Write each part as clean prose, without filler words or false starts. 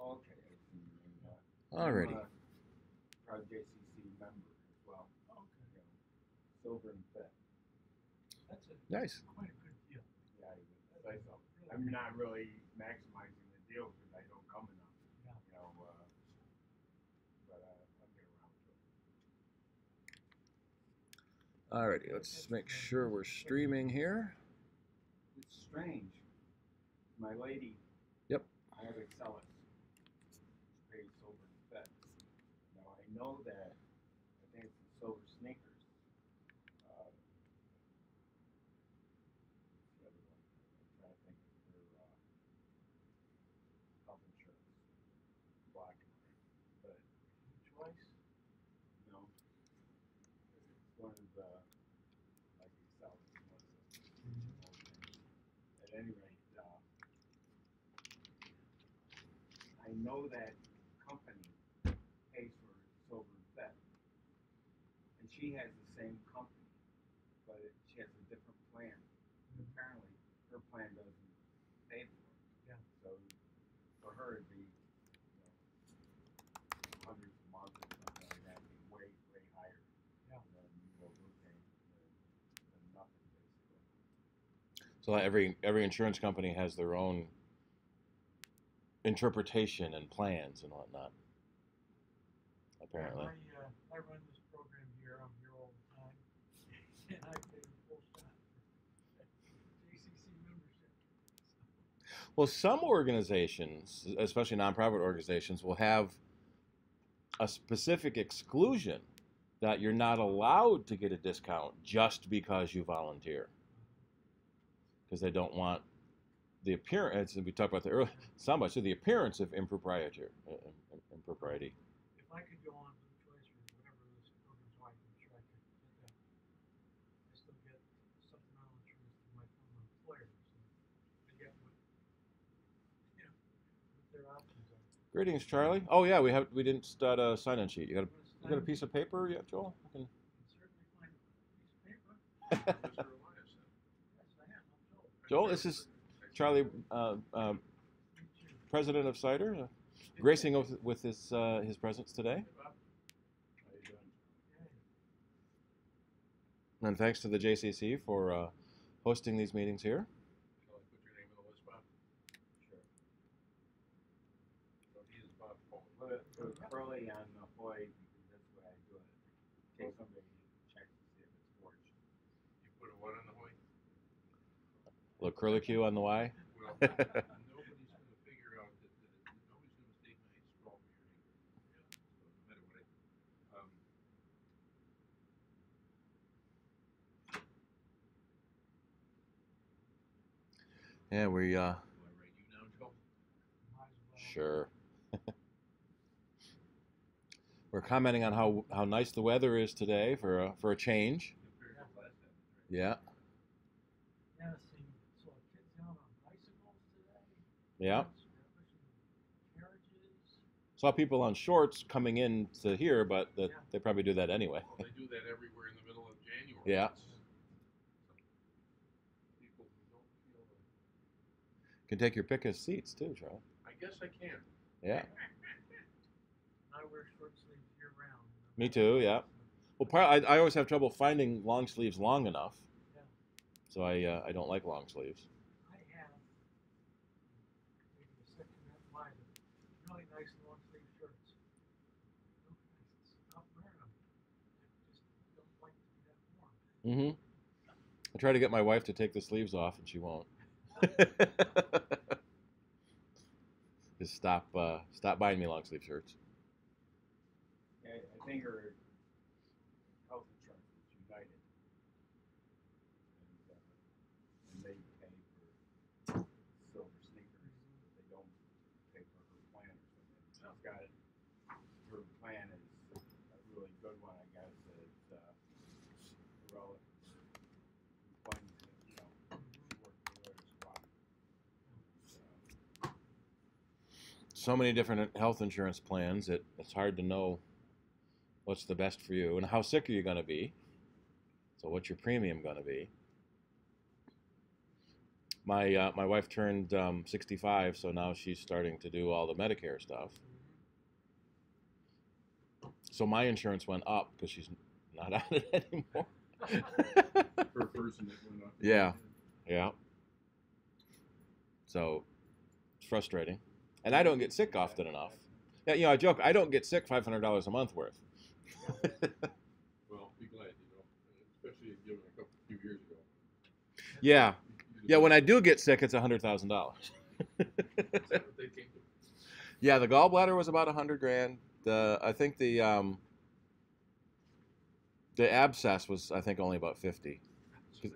Okay, I see. And, Alrighty. I'm a proud JCC member as well. Okay. You know, silver and fit. That's a Nice. quite a good deal. Yeah, I would say so. I'm not really maximizing the deal because I don't come enough. Yeah. You know, but I'll get around to it. Alrighty, let's make sure we're streaming here. It's strange. My lady. Yep. I have Excellus. Pays silver and fit. Now I know that. I think it's the silver sneakers. The other one. I'm trying to think of their health insurance. Black and white. But Twice. no. It's one of the like Excellus. One of the at any rate, I know that company pays for silver and fit, and she has the same company, but she has a different plan. Apparently, her plan doesn't pay for it. Yeah. So for her, it'd be hundreds a month or something like that, it'd be way higher. Yeah. Than what we're paying, than nothing basically. So every insurance company has their own interpretation and plans and whatnot. Apparently. I run this program here. I'm here all the time, and I pay the full shot for JCC membership. Well, some organizations, especially nonprofit organizations, will have a specific exclusion that you're not allowed to get a discount just because you volunteer. Because they don't want the appearance, and we talked about the earlier, somebody said the appearance of impropriety. If I could go on for the choice or whatever this program's like, I'm sure I could get that. I still get supplemental insurance through my former employer, so I get what their options are. Greetings, Charlie. Oh yeah, we didn't start a sign-in sheet. You got a piece of paper yet, Joel? I can certainly find a piece of paper. Mr. Elias. Yes, I am. I'm Joel, Joel. this is Charlie, president of CIDER, gracing with his presence today. How you doing? And thanks to the JCC for hosting these meetings here. Shall I put your name on the list, Bob? Sure. So he is Bob Paul. Put Curly on the Hoy because that's the way I do it. In case somebody checks to see if it's forged. You put a what on the Hoy? A little curlicue on the Y. Well, nobody's going to figure out that nobody's going to mistake my straw for your name. Yeah. So no matter what Yeah, we do I write you now, Joe? Might as well. sure. We're commenting on how nice the weather is today for a change. Compared to last time, right? Yeah. Yeah, see, saw kids out on bicycles today. Yeah. Carriages. Saw people on shorts coming in to here, but Yeah. they probably do that anyway. Well, they do that everywhere in the middle of January. Yeah. People who don't feel Can take your pick of seats too, Charlie. I guess I can. Yeah. I wear short sleeves year round. Me too. Yeah. Well, I always have trouble finding long sleeves long enough, Yeah. so I don't like long sleeves. I have maybe a section that wide of really nice long sleeve shirts. I stop wearing them. I just don't like to be that warm. Mm-hmm. I try to get my wife to take the sleeves off, and she won't. Just stop buying me long sleeve shirts. Yeah, I think her health insurance is United, and they pay for silver sneakers, but they don't pay for her plan or something. She's got it. Her plan is a really good one, I guess. It's relative funds that work for her as well. So many different health insurance plans, it's hard to know what's the best for you and how sick are you going to be. So what's your premium going to be? My wife turned 65, so now she's starting to do all the Medicare stuff. So my insurance went up because she's not on it anymore. Per person that went up. Yeah. Yeah. So it's frustrating, and I don't get sick often enough. Yeah, I joke. I don't get sick $500 a month worth. Well, be glad, especially given a few years ago. Yeah. Yeah, when I do get sick, it's $100,000. Is that what they came to? Yeah, the gallbladder was about $100,000. I think the abscess was, I think, only about 50. 'Cause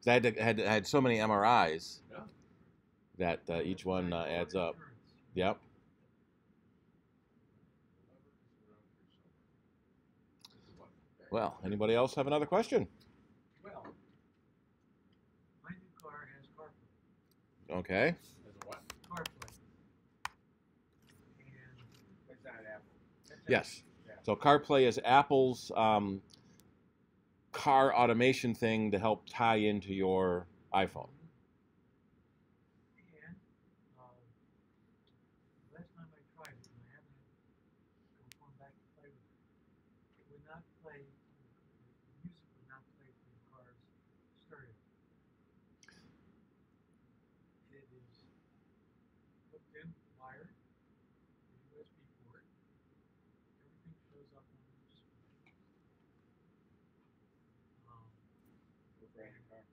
I had so many MRIs Yeah. that each one adds up. Yep. Well, anybody else have another question? Well, my new car has CarPlay. Okay. As a what? CarPlay. And It's not Apple. Yes. Yeah. So CarPlay is Apple's car automation thing to help tie into your iPhone. And last time I tried it, and I haven't gone back to play with it, it would not play, the music would not play through the car's stereo. It is hooked in, wired, the USB port, everything shows up on the display. What brand of car?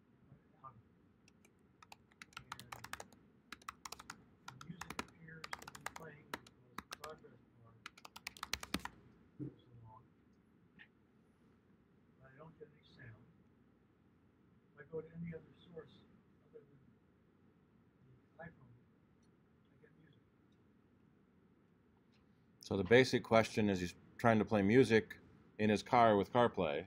And the music appears to be playing because the progress bar moves along, but I don't get any sound. If I go to any other source other than the iPhone, I get music. So the basic question is he's trying to play music in his car with CarPlay,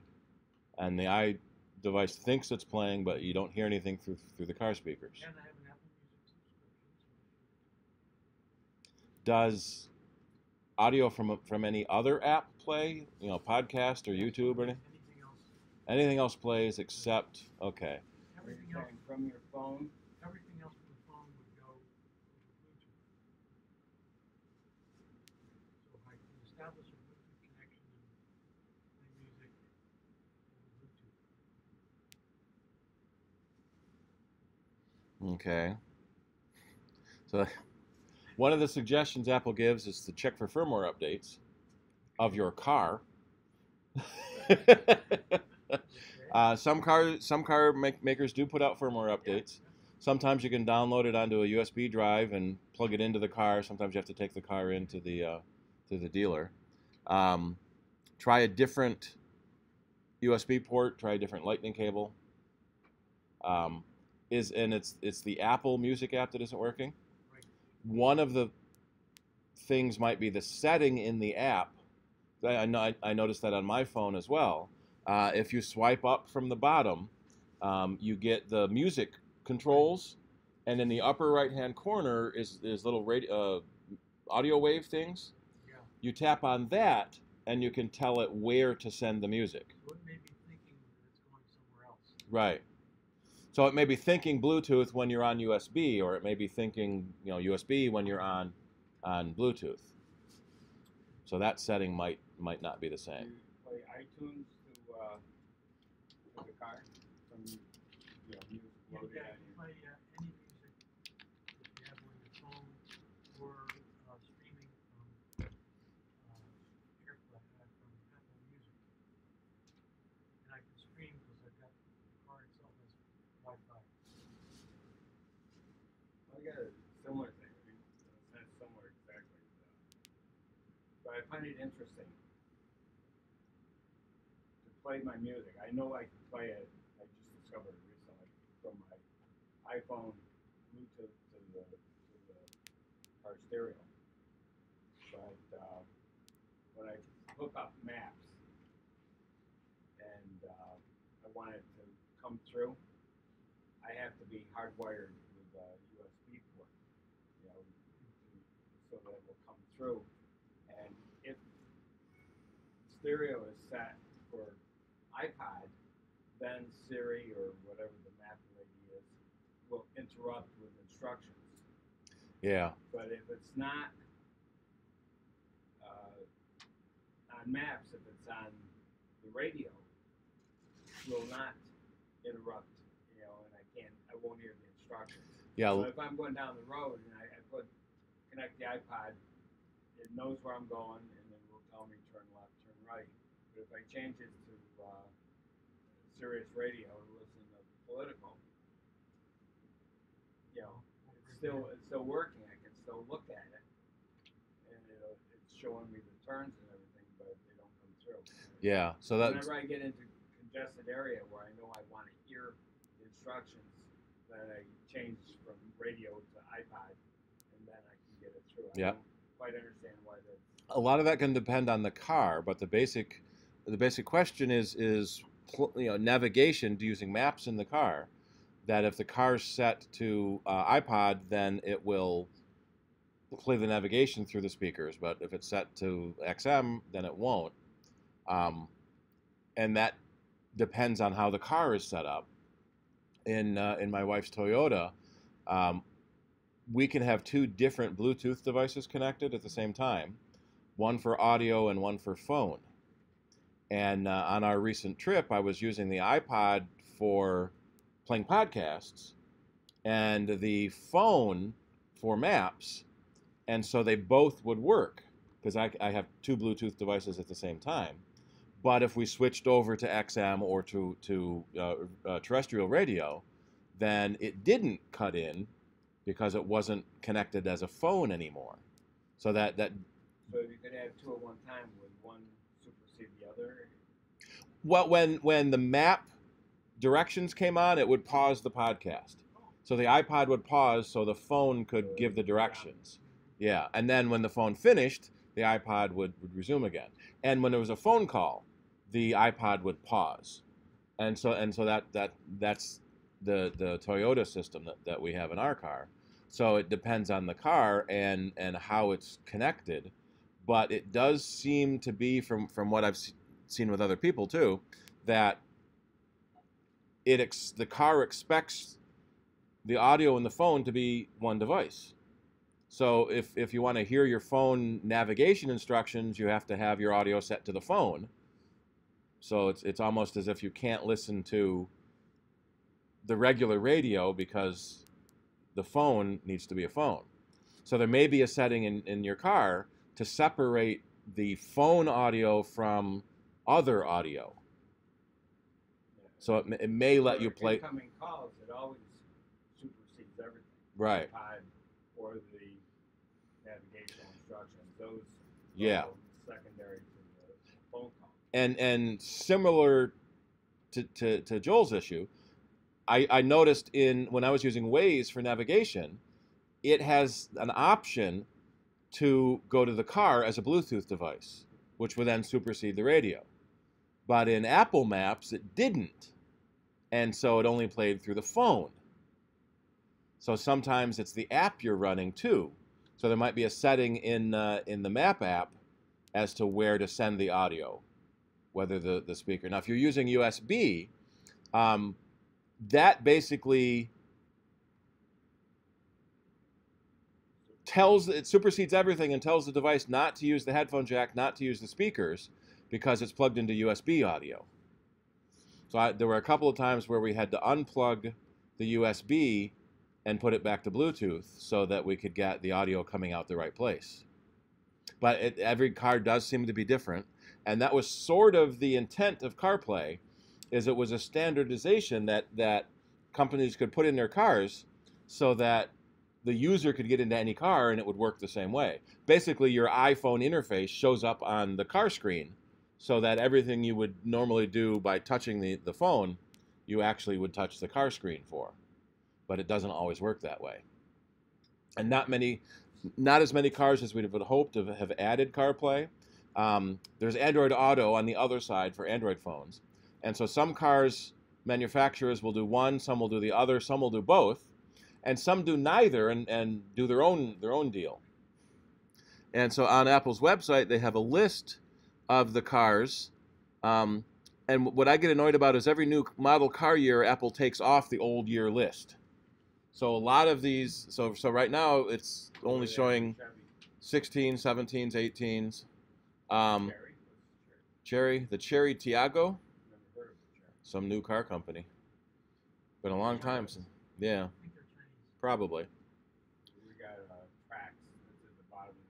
and the device thinks it's playing, but you don't hear anything through the car speakers. And I have an Apple Music subscription, so Does audio from any other app play? Podcast or YouTube or anything? anything else, Anything else plays except okay. everything You're else, saying from your phone? everything else from the phone would go over Bluetooth. So I can establish a Bluetooth connection and play music over Bluetooth. Okay. So one of the suggestions Apple gives is to check for firmware updates of your car. Some car makers do put out firmware updates. Sometimes you can download it onto a USB drive and plug it into the car. Sometimes you have to take the car into the dealer. Try a different USB port. Try a different Lightning cable. It's the Apple Music app that isn't working. One of the things might be the setting in the app. I noticed that on my phone as well. If you swipe up from the bottom, you get the music controls, and in the upper right-hand corner is little audio wave things. Yeah. You tap on that, and you can tell it where to send the music. So it may be thinking that it's going somewhere else. Right. So it may be thinking Bluetooth when you're on USB, or it may be thinking USB when you're on Bluetooth. So that setting might not be the Do same. you play iTunes to the car? Some music You loaded can on your play any music that you have on your phone or streaming from AirPlay, from Apple Music. And I can stream because I've got the car itself has Wi-Fi. I got a similar thing. I mean, it's not similar exactly, but I find it interesting to play my music. I know I can play it. I just discovered it recently from my iPhone Bluetooth to the car stereo. But when I hook up Maps and I want it to come through, I have to be hardwired with a USB port, so that it will come through. And if stereo is set for iPod, then Siri or whatever the map lady is will interrupt with instructions. Yeah. But if it's not on maps, if it's on the radio, it will not interrupt, you know, and I won't hear the instructions. Yeah. So if I'm going down the road and I connect the iPod, it knows where I'm going, and then will tell me turn left, turn right. But if I change it to Sirius Radio and listen to political, you know, it's still working. I can still look at it, and it's showing me the turns and everything, but they don't come through. Yeah. So that. Whenever I get into congested area where I know I want to hear the instructions, then I change from radio to iPod, and then I can get it through. Yeah. I don't quite understand why that's. A lot of that can depend on the car, but the basic question is navigation using maps in the car. That if the car's set to iPod, then it will play the navigation through the speakers. But if it's set to XM, then it won't. And that depends on how the car is set up. In my wife's Toyota, we can have two different Bluetooth devices connected at the same time, one for audio and one for phone. And on our recent trip, I was using the iPod for playing podcasts and the phone for maps, and so they both would work because I have two Bluetooth devices at the same time. But if we switched over to XM or to terrestrial radio, then it didn't cut in because it wasn't connected as a phone anymore. So that So you could have two at one time, would one supersede the other? well, when the map directions came on, it would pause the podcast. So the iPod would pause so the phone could give the directions. Yeah, and then when the phone finished, the iPod would resume again. And when there was a phone call, the iPod would pause. And so that's the Toyota system that we have in our car. So it depends on the car and how it's connected. But it does seem to be, from what I've seen with other people too, that the car expects the audio and the phone to be one device. So if you want to hear your phone navigation instructions, you have to have your audio set to the phone. So it's almost as if you can't listen to the regular radio because the phone needs to be a phone. So there may be a setting in your car to separate the phone audio from other audio. So it may let you play. Incoming calls, it always supersedes everything. Right. iPod or the navigational instructions, those Yeah. are secondary to the phone call. And similar to Joel's issue, I noticed when I was using Waze for navigation, it has an option to go to the car as a Bluetooth device, which would then supersede the radio. But in Apple Maps, it didn't. And so it only played through the phone. So sometimes it's the app you're running too. So there might be a setting in the map app as to where to send the audio, whether the speaker. Now, if you're using USB, that basically it supersedes everything and tells the device not to use the headphone jack, not to use the speakers, because it's plugged into USB audio. So there were a couple of times where we had to unplug the USB and put it back to Bluetooth so that we could get the audio coming out the right place. But every car does seem to be different, and that was sort of the intent of CarPlay, is it was a standardization that companies could put in their cars so that the user could get into any car and it would work the same way. Basically, your iPhone interface shows up on the car screen so that everything you would normally do by touching the phone, you actually would touch the car screen for. But it doesn't always work that way. And not as many cars as we would have hoped have added CarPlay. There's Android Auto on the other side for Android phones. And so some cars, manufacturers will do one, some will do the other, some will do both. And some do neither and do their own deal. And so on Apple's website, they have a list of the cars. And what I get annoyed about is every new model car year, Apple takes off the old year list. So a lot of these, so right now it's only Chevy. showing 16, 17s, 18s. Cherry? The Cherry Tiago, Never heard of the Cherry. some new car company. Been a long time since. Yeah, I think they're Chinese. probably. We got tracks that's at the bottom of the list.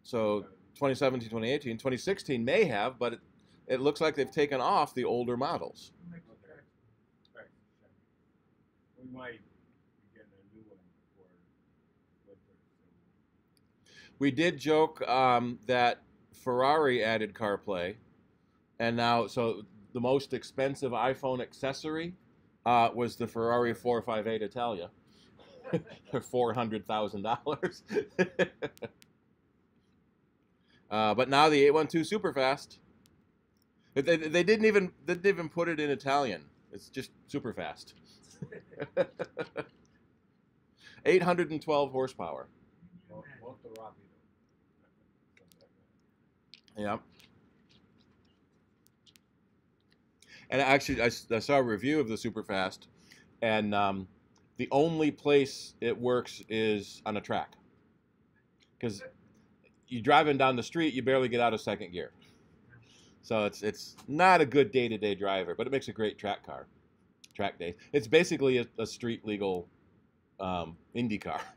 So 2017, 2018, 2016 may have, but it looks like they've taken off the older models. Who makes the tracks? Tracks, Chevy. We might be getting a new one before winter. We did joke that Ferrari added CarPlay, and now so the most expensive iPhone accessory was the Ferrari 458 Italia for $400,000. But now the 812 Superfast. They didn't even put it in Italian. It's just Superfast. 812 horsepower. So, molto rapido. Yeah. And actually, I saw a review of the Superfast, and the only place it works is on a track. Because you driving down the street, you barely get out of second gear. So it's not a good day-to-day driver, but it makes a great track car. Track day. It's basically a street legal Indy car. It's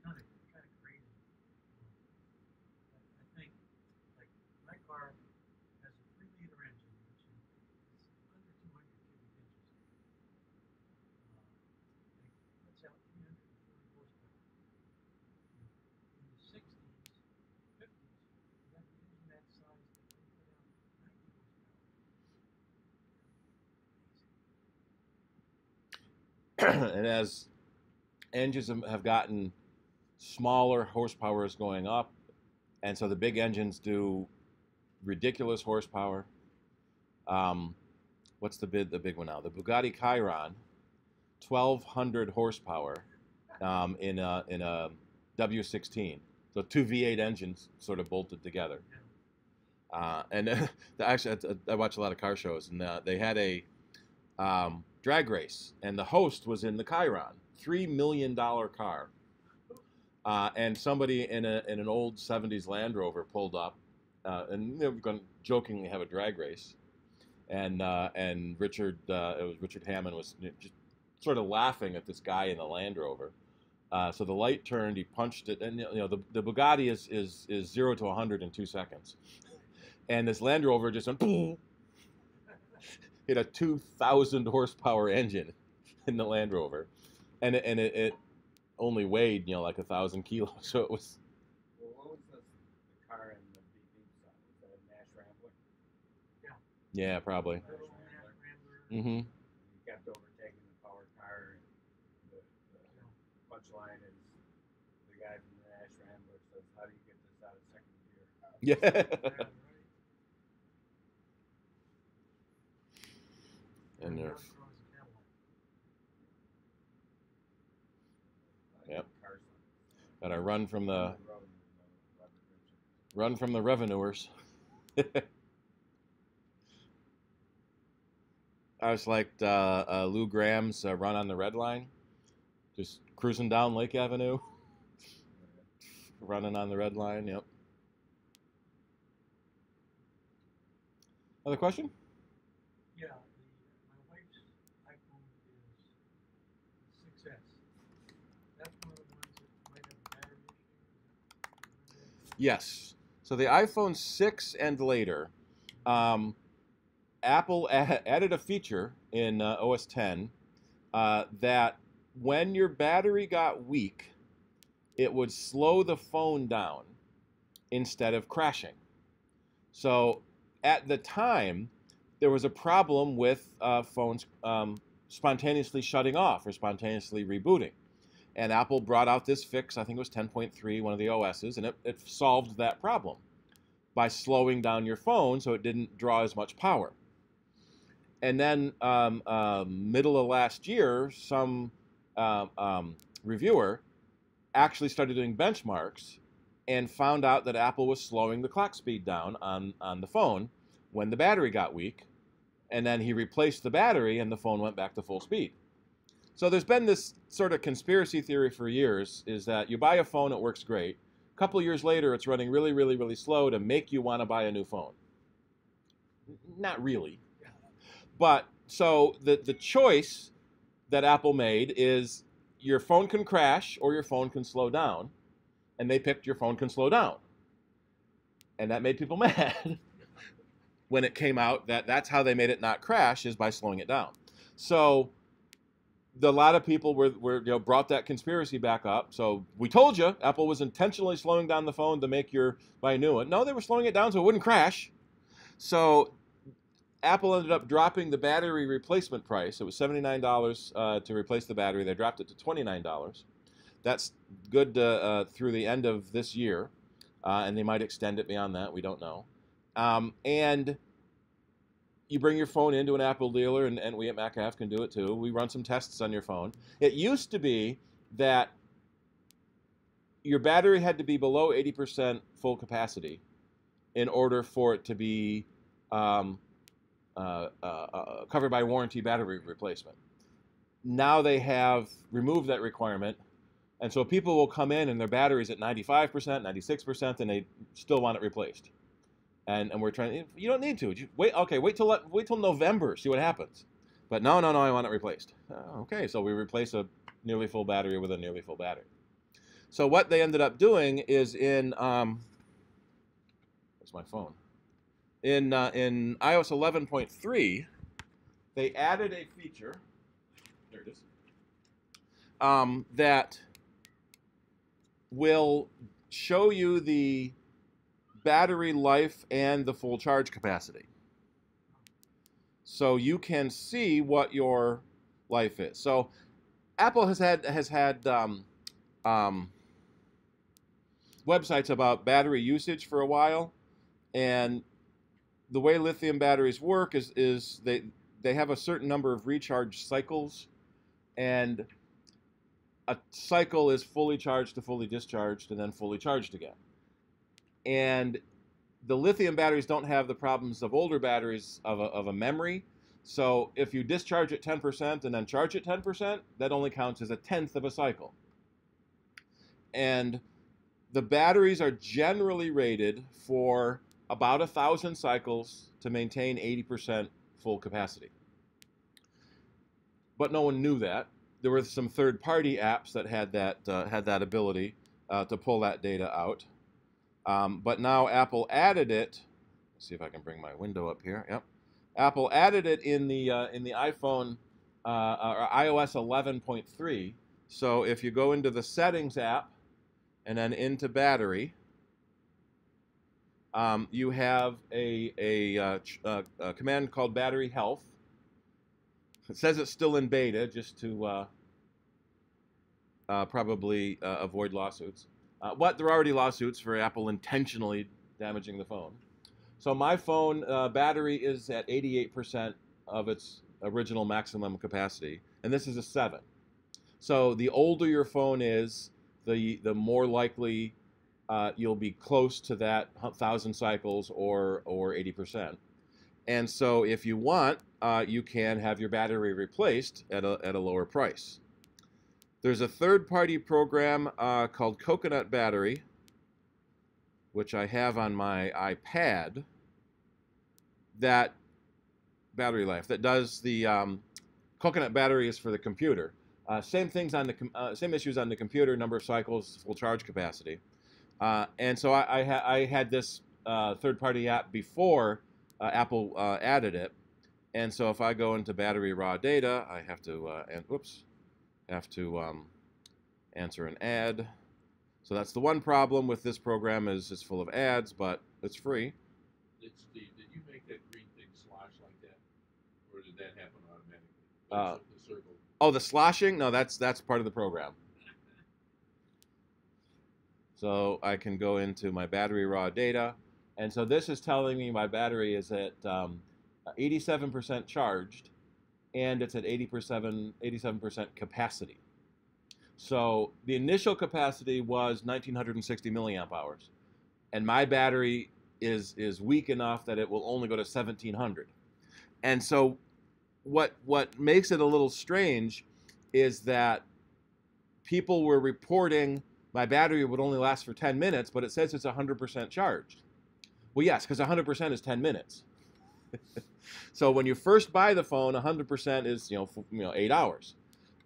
kind of crazy. I think, like, my car has a 3-liter engine, which is under 200 cubic inches. And lets out 340 horsepower. In the 60s, 50s, you have an engine that size that can put out 90 horsepower. And as engines have gotten smaller, horsepower is going up, and so the big engines do ridiculous horsepower. What's the big one now? The Bugatti Chiron, 1,200 horsepower in a W16. So two V8 engines sort of bolted together. And actually, I watch a lot of car shows, and they had a drag race, and the host was in the Chiron, $3 million car, and somebody in an old '70s Land Rover pulled up, and they were going to jokingly have a drag race, and Richard Hammond was just sort of laughing at this guy in the Land Rover. So the light turned, he punched it, and the Bugatti is 0 to 100 in 2 seconds, and this Land Rover just went boom. Hit a 2,000 horsepower engine in the Land Rover, and it only weighed like 1,000 kilos. So it was. Well, what was the car in the beep side? Was that a Nash Rambler? Yeah, probably. Mm-hmm. He kept overtaking the power car, and the punchline is the guy from the Nash Rambler says, "How do you get this out of second gear?" Yeah. And they're. Yep. Got to run from the revenuers. I was like Lou Graham's Run on the Red Line, just cruising down Lake Avenue, running on the red line. Yep. Other question? Yeah, my wife's iPhone is 6S. That's one of the ones that might have a battery issue. Yes. So the iPhone 6 and later, Apple added a feature in OS 10 that when your battery got weak, it would slow the phone down instead of crashing. So at the time, there was a problem with phones spontaneously shutting off or spontaneously rebooting. And Apple brought out this fix, I think it was 10.3, one of the OSs, and it solved that problem by slowing down your phone so it didn't draw as much power. And then middle of last year, some reviewer actually started doing benchmarks and found out that Apple was slowing the clock speed down on the phone when the battery got weak. And then he replaced the battery, and the phone went back to full speed. So there's been this sort of conspiracy theory for years, is that you buy a phone, it works great. A couple of years later, it's running really, really, really slow to make you want to buy a new phone. Not really. But so the choice that Apple made is your phone can crash or your phone can slow down. And they picked your phone can slow down. And that made people mad when it came out that that's how they made it not crash, is by slowing it down. So a lot of people brought that conspiracy back up. So we told you Apple was intentionally slowing down the phone to make your buy a new one. No, they were slowing it down so it wouldn't crash. So Apple ended up dropping the battery replacement price. It was $79 to replace the battery. They dropped it to $29. That's good through the end of this year, and they might extend it beyond that. We don't know. And you bring your phone into an Apple dealer, and we at MacAF can do it too. We run some tests on your phone. It used to be that your battery had to be below 80% full capacity in order for it to be covered by warranty battery replacement. Now they have removed that requirement, and so people will come in and their battery's at 95%, 96%, and they still want it replaced. And we're trying. You don't need to. Wait till November, see what happens. But no, I want it replaced. Okay, so we replace a nearly full battery with a nearly full battery. So what they ended up doing is in where's my phone? In iOS 11.3, they added a feature. There it is. That will show you the battery life and the full charge capacity. So you can see what your life is. So Apple has had websites about battery usage for a while, and the way lithium batteries work is they have a certain number of recharge cycles, and a cycle is fully charged to fully discharged and then fully charged again. And the lithium batteries don't have the problems of older batteries of a memory. So if you discharge at 10% and then charge at 10%, that only counts as a tenth of a cycle. And the batteries are generally rated for about 1,000 cycles to maintain 80% full capacity. But no one knew that. There were some third-party apps that had that ability to pull that data out. But now Apple added it. Let's see if I can bring my window up here. Yep. Apple added it in the iPhone or iOS 11.3. So if you go into the Settings app and then into Battery, you have a command called Battery Health. It says it's still in beta, just to probably avoid lawsuits. But there are already lawsuits for Apple intentionally damaging the phone. So my phone battery is at 88% of its original maximum capacity, and this is a 7. So the older your phone is, the more likely you'll be close to that 1,000 cycles or 80%. And so if you want, you can have your battery replaced at a lower price. There's a third-party program called Coconut Battery, which I have on my iPad, that battery life, that does the Coconut Battery is for the computer. Same things on the same issues on the computer: number of cycles, full charge capacity. And so I had this third-party app before Apple added it. And so if I go into battery raw data, I have to answer an ad. So that's the one problem with this program, is it's full of ads, but it's free. Did you make that green thing slosh like that, or did that happen automatically? The circle. Oh, the sloshing? No, that's part of the program. So I can go into my battery raw data, and so this is telling me my battery is at 87% charged, and it's at 87% capacity. So the initial capacity was 1,960 milliamp hours, and my battery is weak enough that it will only go to 1,700. And so what makes it a little strange is that people were reporting my battery would only last for 10 minutes, but it says it's 100% charged. Well, yes, because 100% is 10 minutes. So when you first buy the phone, 100% is 8 hours.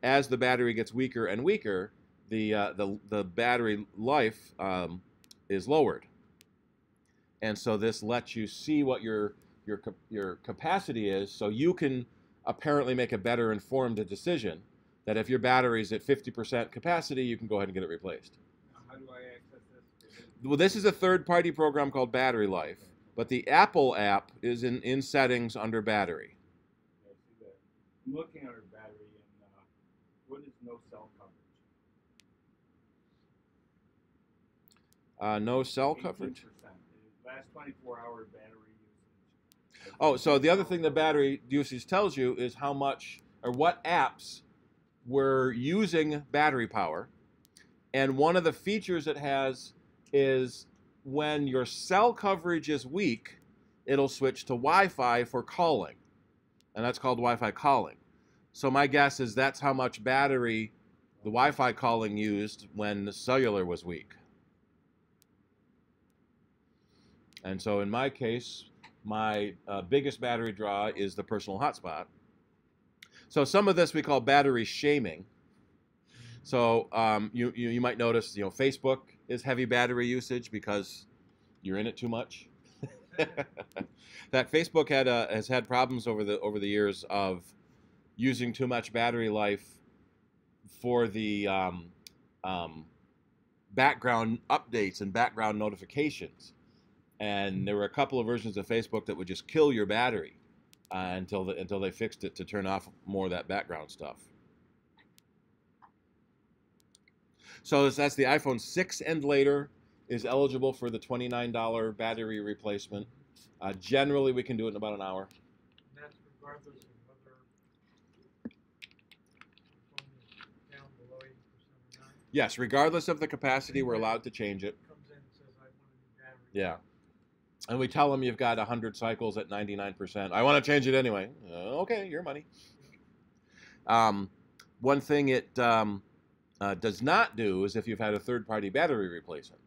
As the battery gets weaker and weaker, the battery life is lowered, and so this lets you see what your capacity is, so you can apparently make a better informed decision. That if your battery's at 50% capacity, you can go ahead and get it replaced. How do I access this? Well, this is a third-party program called Battery Life, but the Apple app is in settings under battery. I see that. I'm looking at our battery, and what is no cell coverage? No cell coverage? 18%. Last 24-hour battery usage. Oh, so the other thing the battery usage tells you is how much or what apps were using battery power. And one of the features it has is when your cell coverage is weak, it'll switch to Wi-Fi for calling. And that's called Wi-Fi calling. So my guess is that's how much battery the Wi-Fi calling used when the cellular was weak. And so in my case, my biggest battery draw is the personal hotspot. So some of this we call battery shaming. So you might notice, Facebook is heavy battery usage because you're in it too much. That Facebook has had problems over the years of using too much battery life for the background updates and background notifications. And there were a couple of versions of Facebook that would just kill your battery until they fixed it to turn off more of that background stuff. So that's the iPhone 6 and later is eligible for the $29 battery replacement. Generally, we can do it in about an hour. And that's regardless of whether the phone is down below 80% or not. Yes, regardless of the capacity, we're allowed to change it. Comes in and says, I want a new battery. Yeah. And we tell them you've got 100 cycles at 99%. I want to change it anyway. Okay, your money. One thing it does not do is if you've had a third-party battery replacement.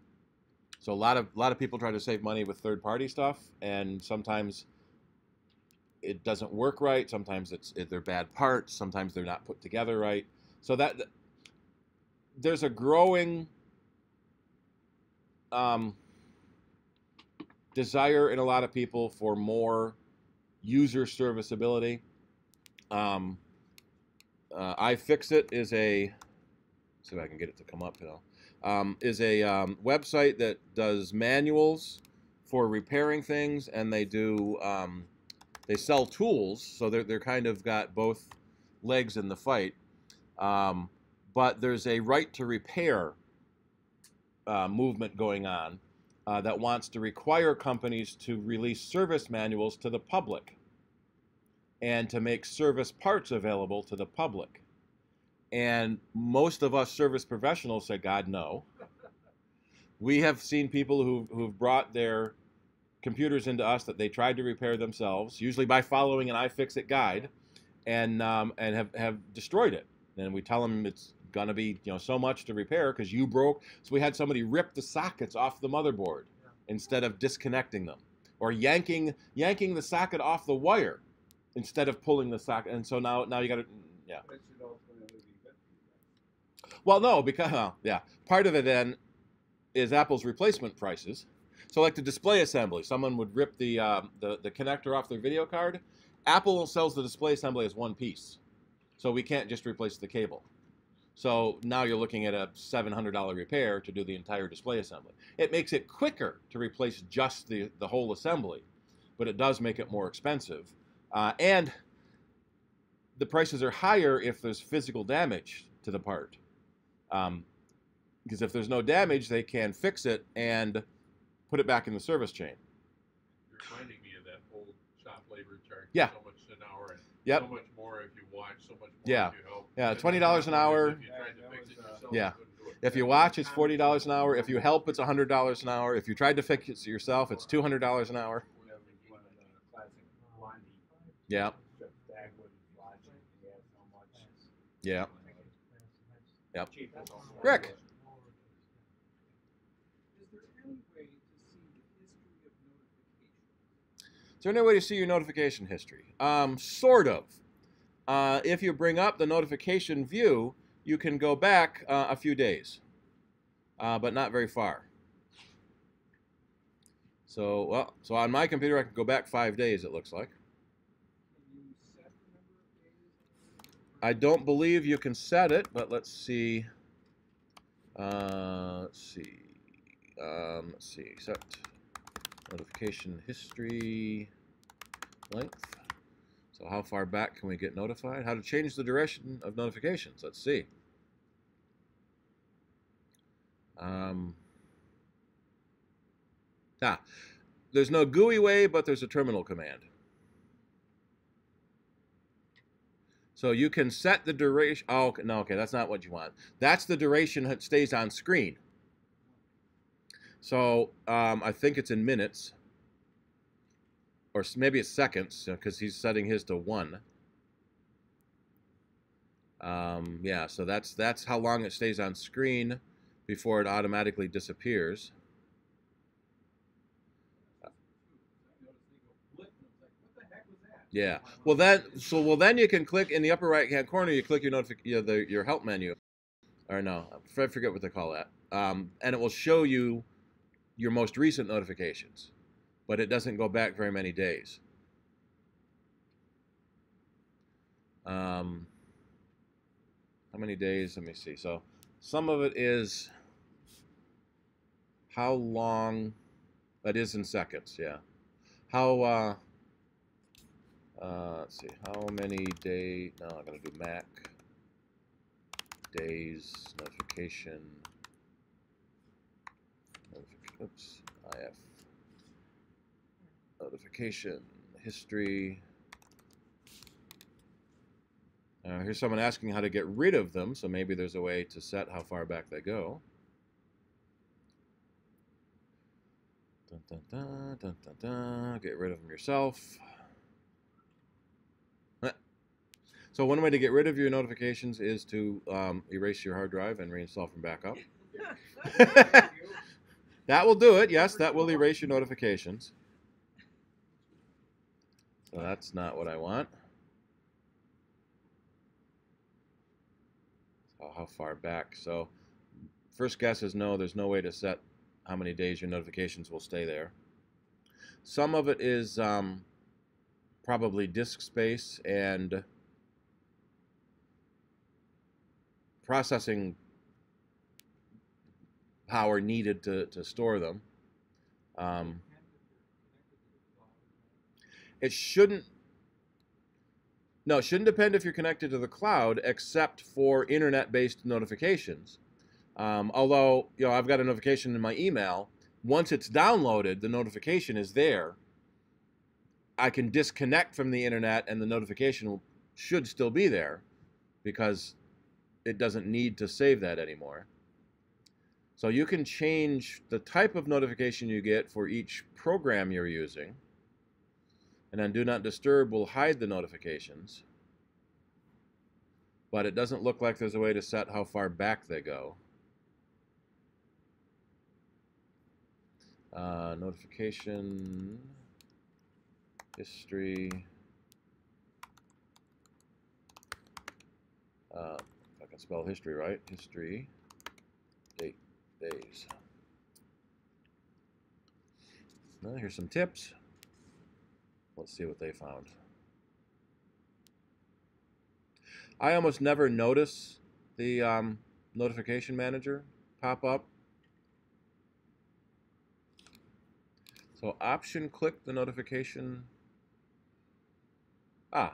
So a lot of people try to save money with third-party stuff, and sometimes it doesn't work right. Sometimes they're bad parts. Sometimes they're not put together right. So that there's a growing desire in a lot of people for more user serviceability. iFixit is a, see if I can get it to come up, is a website that does manuals for repairing things, and they do they sell tools, so they're kind of got both legs in the fight. But there's a right to repair movement going on that wants to require companies to release service manuals to the public and to make service parts available to the public. And most of us service professionals say, God, no. We have seen people who've brought their computers into us that they tried to repair themselves, usually by following an iFixit guide, and have destroyed it. And we tell them it's gonna be so much to repair because you broke. So we had somebody rip the sockets off the motherboard instead of disconnecting them, or yanking the socket off the wire instead of pulling the socket. And so now you got to That should ultimately be good for you guys. Well, no, because part of it then is Apple's replacement prices. So like the display assembly, someone would rip the connector off their video card. Apple sells the display assembly as one piece, so we can't just replace the cable. So now you're looking at a $700 repair to do the entire display assembly. It makes it quicker to replace just the whole assembly, but it does make it more expensive. And the prices are higher if there's physical damage to the part. Because if there's no damage, they can fix it and put it back in the service chain. You're reminding me of that old shop labor charge. Yeah. So much an hour, and Yep. so much more if you watch, so much more Yeah. if you help. Yeah, And $20 an hour. If you tried to fix it yourself, Yeah. you couldn't do it. If you watch, it's $40 an hour. If you help, it's $100 an hour. If you tried to fix it yourself, it's $200 an hour. That was one of the classic Blondie Yeah. Jeff Dagwood is watching, he has how much. Yeah. Yep. Chief, that's all. Rick. Is there any way to see the history of notifications? Is there any way to see your notification history? Sort of. If you bring up the notification view, you can go back a few days, but not very far. So on my computer, I can go back 5 days, it looks like. Can you set the number of days? I don't believe you can set it, but let's see. Let's see. Set notification history length. So how far back can we get notified? How to change the duration of notifications. Let's see. There's no GUI way, but there's a terminal command. So you can set the duration. Oh, no, okay, that's not what you want. That's the duration that stays on screen. So I think it's in minutes. Or maybe it's seconds, because he's setting his to 1. Yeah, so that's how long it stays on screen before it automatically disappears. Yeah. Well then you can click in the upper right hand corner. You click your help menu, or no, I forget what they call that. And it will show you your most recent notifications, but it doesn't go back very many days. How many days? Let me see. So some of it is how long. That is in seconds. Yeah. How let's see, how many days, no, I'm going to do Mac, days, notification, oops, IF, notification, history. Here's someone asking how to get rid of them, so maybe there's a way to set how far back they go. Dun, dun, dun, dun, dun, dun. Get rid of them yourself. So one way to get rid of your notifications is to erase your hard drive and reinstall from backup. That will do it. Yes, that will erase your notifications. So that's not what I want. So how far back? So first guess is no, there's no way to set how many days your notifications will stay there. Some of it is probably disk space and processing power needed to store them. It shouldn't depend if you're connected to the cloud, except for internet-based notifications. Although, I've got a notification in my email. Once it's downloaded, the notification is there. I can disconnect from the internet, and the notification should still be there because it doesn't need to save that anymore. So you can change the type of notification you get for each program you're using. And then Do Not Disturb will hide the notifications. But it doesn't look like there's a way to set how far back they go. Notification history. If I can spell history right. History. Date. Days. Well, here's some tips. Let's see what they found. I almost never notice the notification manager pop up. So option click the notification.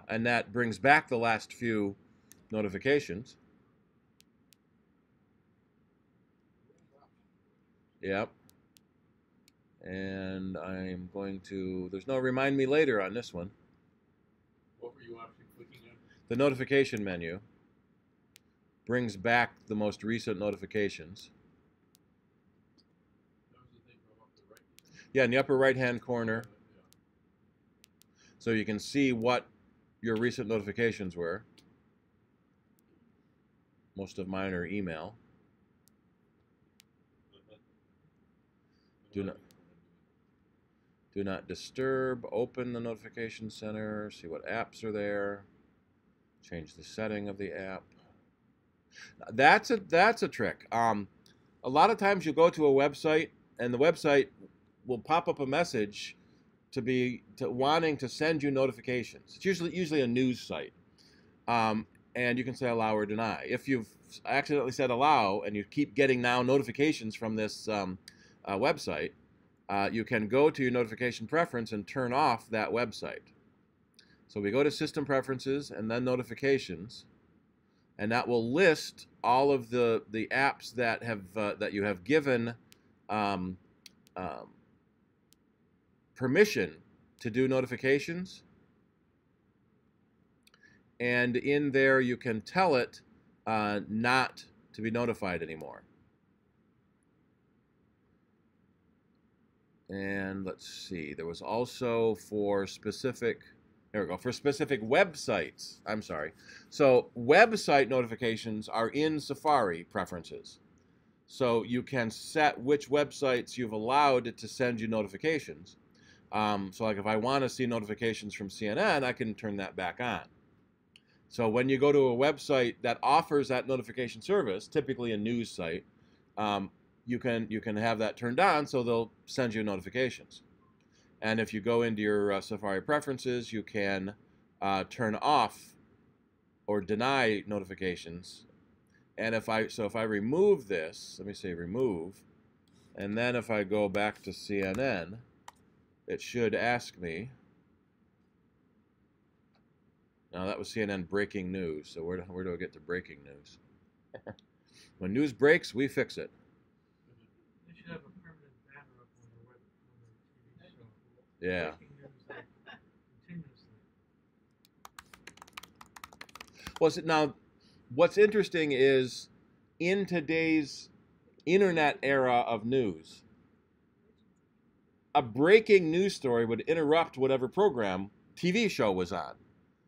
And that brings back the last few notifications. Yep. And I'm going to, there's no remind me later on this one. What were you option clicking on? The notification menu brings back the most recent notifications. That was the thing from up the right. Yeah, in the upper right hand corner. Yeah. So you can see what your recent notifications were. Most of mine are email. Do not disturb. Open the notification center. See what apps are there. Change the setting of the app. That's a trick. A lot of times you go to a website and the website will pop up a message to wanting to send you notifications. It's usually a news site, and you can say allow or deny. If you've accidentally said allow and you keep getting now notifications from this website, you can go to your notification preference and turn off that website. So we go to System Preferences and then Notifications, and that will list all of the apps that you have given permission to do notifications. And in there you can tell it not to be notified anymore. And let's see, there was also for specific, there we go, for specific websites. I'm sorry. So website notifications are in Safari preferences. So you can set which websites you've allowed to send you notifications. So like if I want to see notifications from CNN, I can turn that back on. So when you go to a website that offers that notification service, typically a news site, you can have that turned on, so they'll send you notifications. And if you go into your Safari preferences, you can turn off or deny notifications. And if I remove this, let me say remove, and then if I go back to CNN, it should ask me. Now that was CNN breaking news. So where do I get to breaking news? When news breaks, we fix it. They should have a permanent banner up on their TV show. Yeah. Breaking news, like, continuously. Well, now, what's interesting is in today's internet era of news, a breaking news story would interrupt whatever program TV show was on.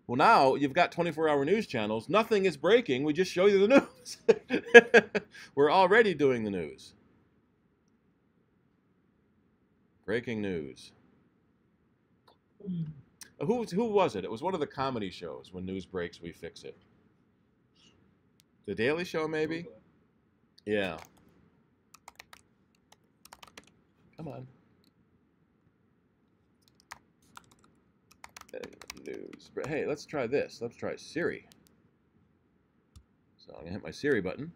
Well, now you've got 24-hour news channels. Nothing is breaking. We just show you the news. We're already doing the news. Breaking news. Who was it? It was one of the comedy shows. When news breaks, we fix it. The Daily Show, maybe? Yeah. Come on. News. Hey, let's try this. Let's try Siri. So I'm going to hit my Siri button.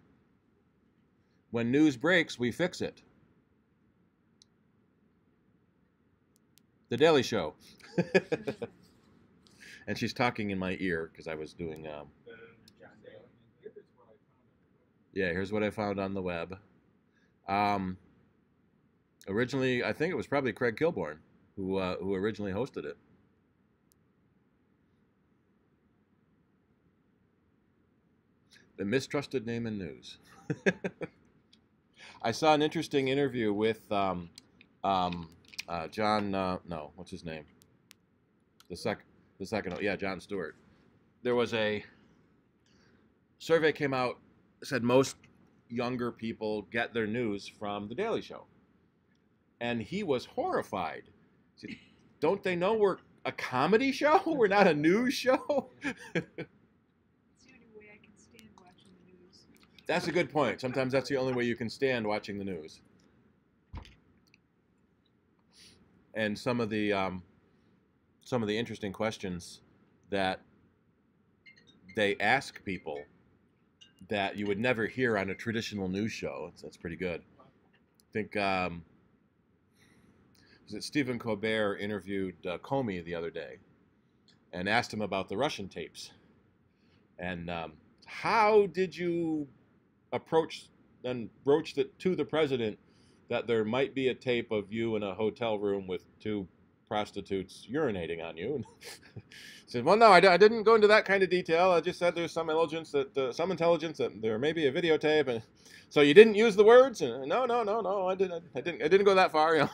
When news breaks, we fix it. The Daily Show. And she's talking in my ear because I was doing... Yeah, here's what I found on the web. Originally, I think it was probably Craig Kilborn who originally hosted it. The mistrusted name in news. I saw an interesting interview with John. No, what's his name? The second. Yeah, John Stewart. There was a survey came out, said most younger people get their news from The Daily Show, and he was horrified. He said, don't they know we're a comedy show? We're not a news show. That's a good point. Sometimes that's the only way you can stand watching the news. And some of the interesting questions that they ask people that you would never hear on a traditional news show. That's pretty good. I think was it Stephen Colbert interviewed Comey the other day and asked him about the Russian tapes. And how did you approach and broached it to the president that there might be a tape of you in a hotel room with two prostitutes urinating on you? And he said, well, no, I didn't go into that kind of detail. I just said there's some intelligence that there may be a videotape. And so you didn't use the words? And, no, I didn't go that far. You know?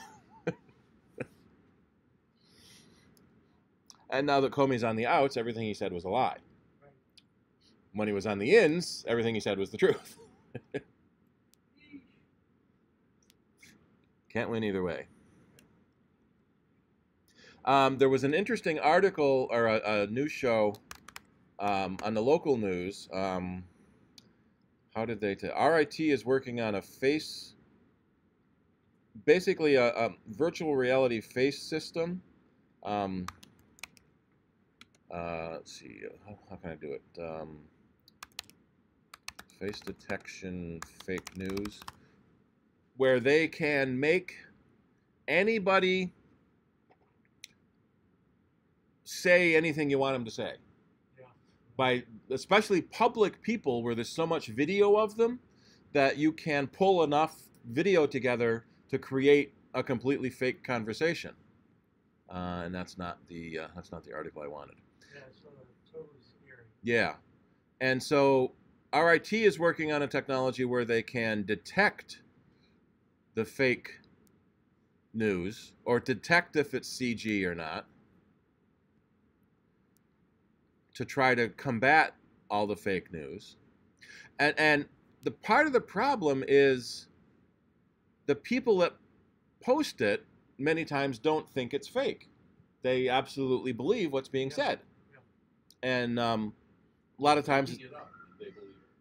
And now that Comey's on the outs, everything he said was a lie. Right. When he was on the ins, everything he said was the truth. Can't win either way. There was an interesting article or a news show on the local news. How did they tell? RIT is working on basically a virtual reality face system. Let's see, how can I do it? Face detection, fake news, where they can make anybody say anything you want them to say. By especially public people where there's so much video of them that you can pull enough video together to create a completely fake conversation. And that's not the article I wanted. Yeah, so totally scary. Yeah. And so RIT is working on a technology where they can detect the fake news or detect if it's CG or not, to try to combat all the fake news. And the part of the problem is the people that post it many times don't think it's fake. They absolutely believe what's being said. Yeah. And a lot of times,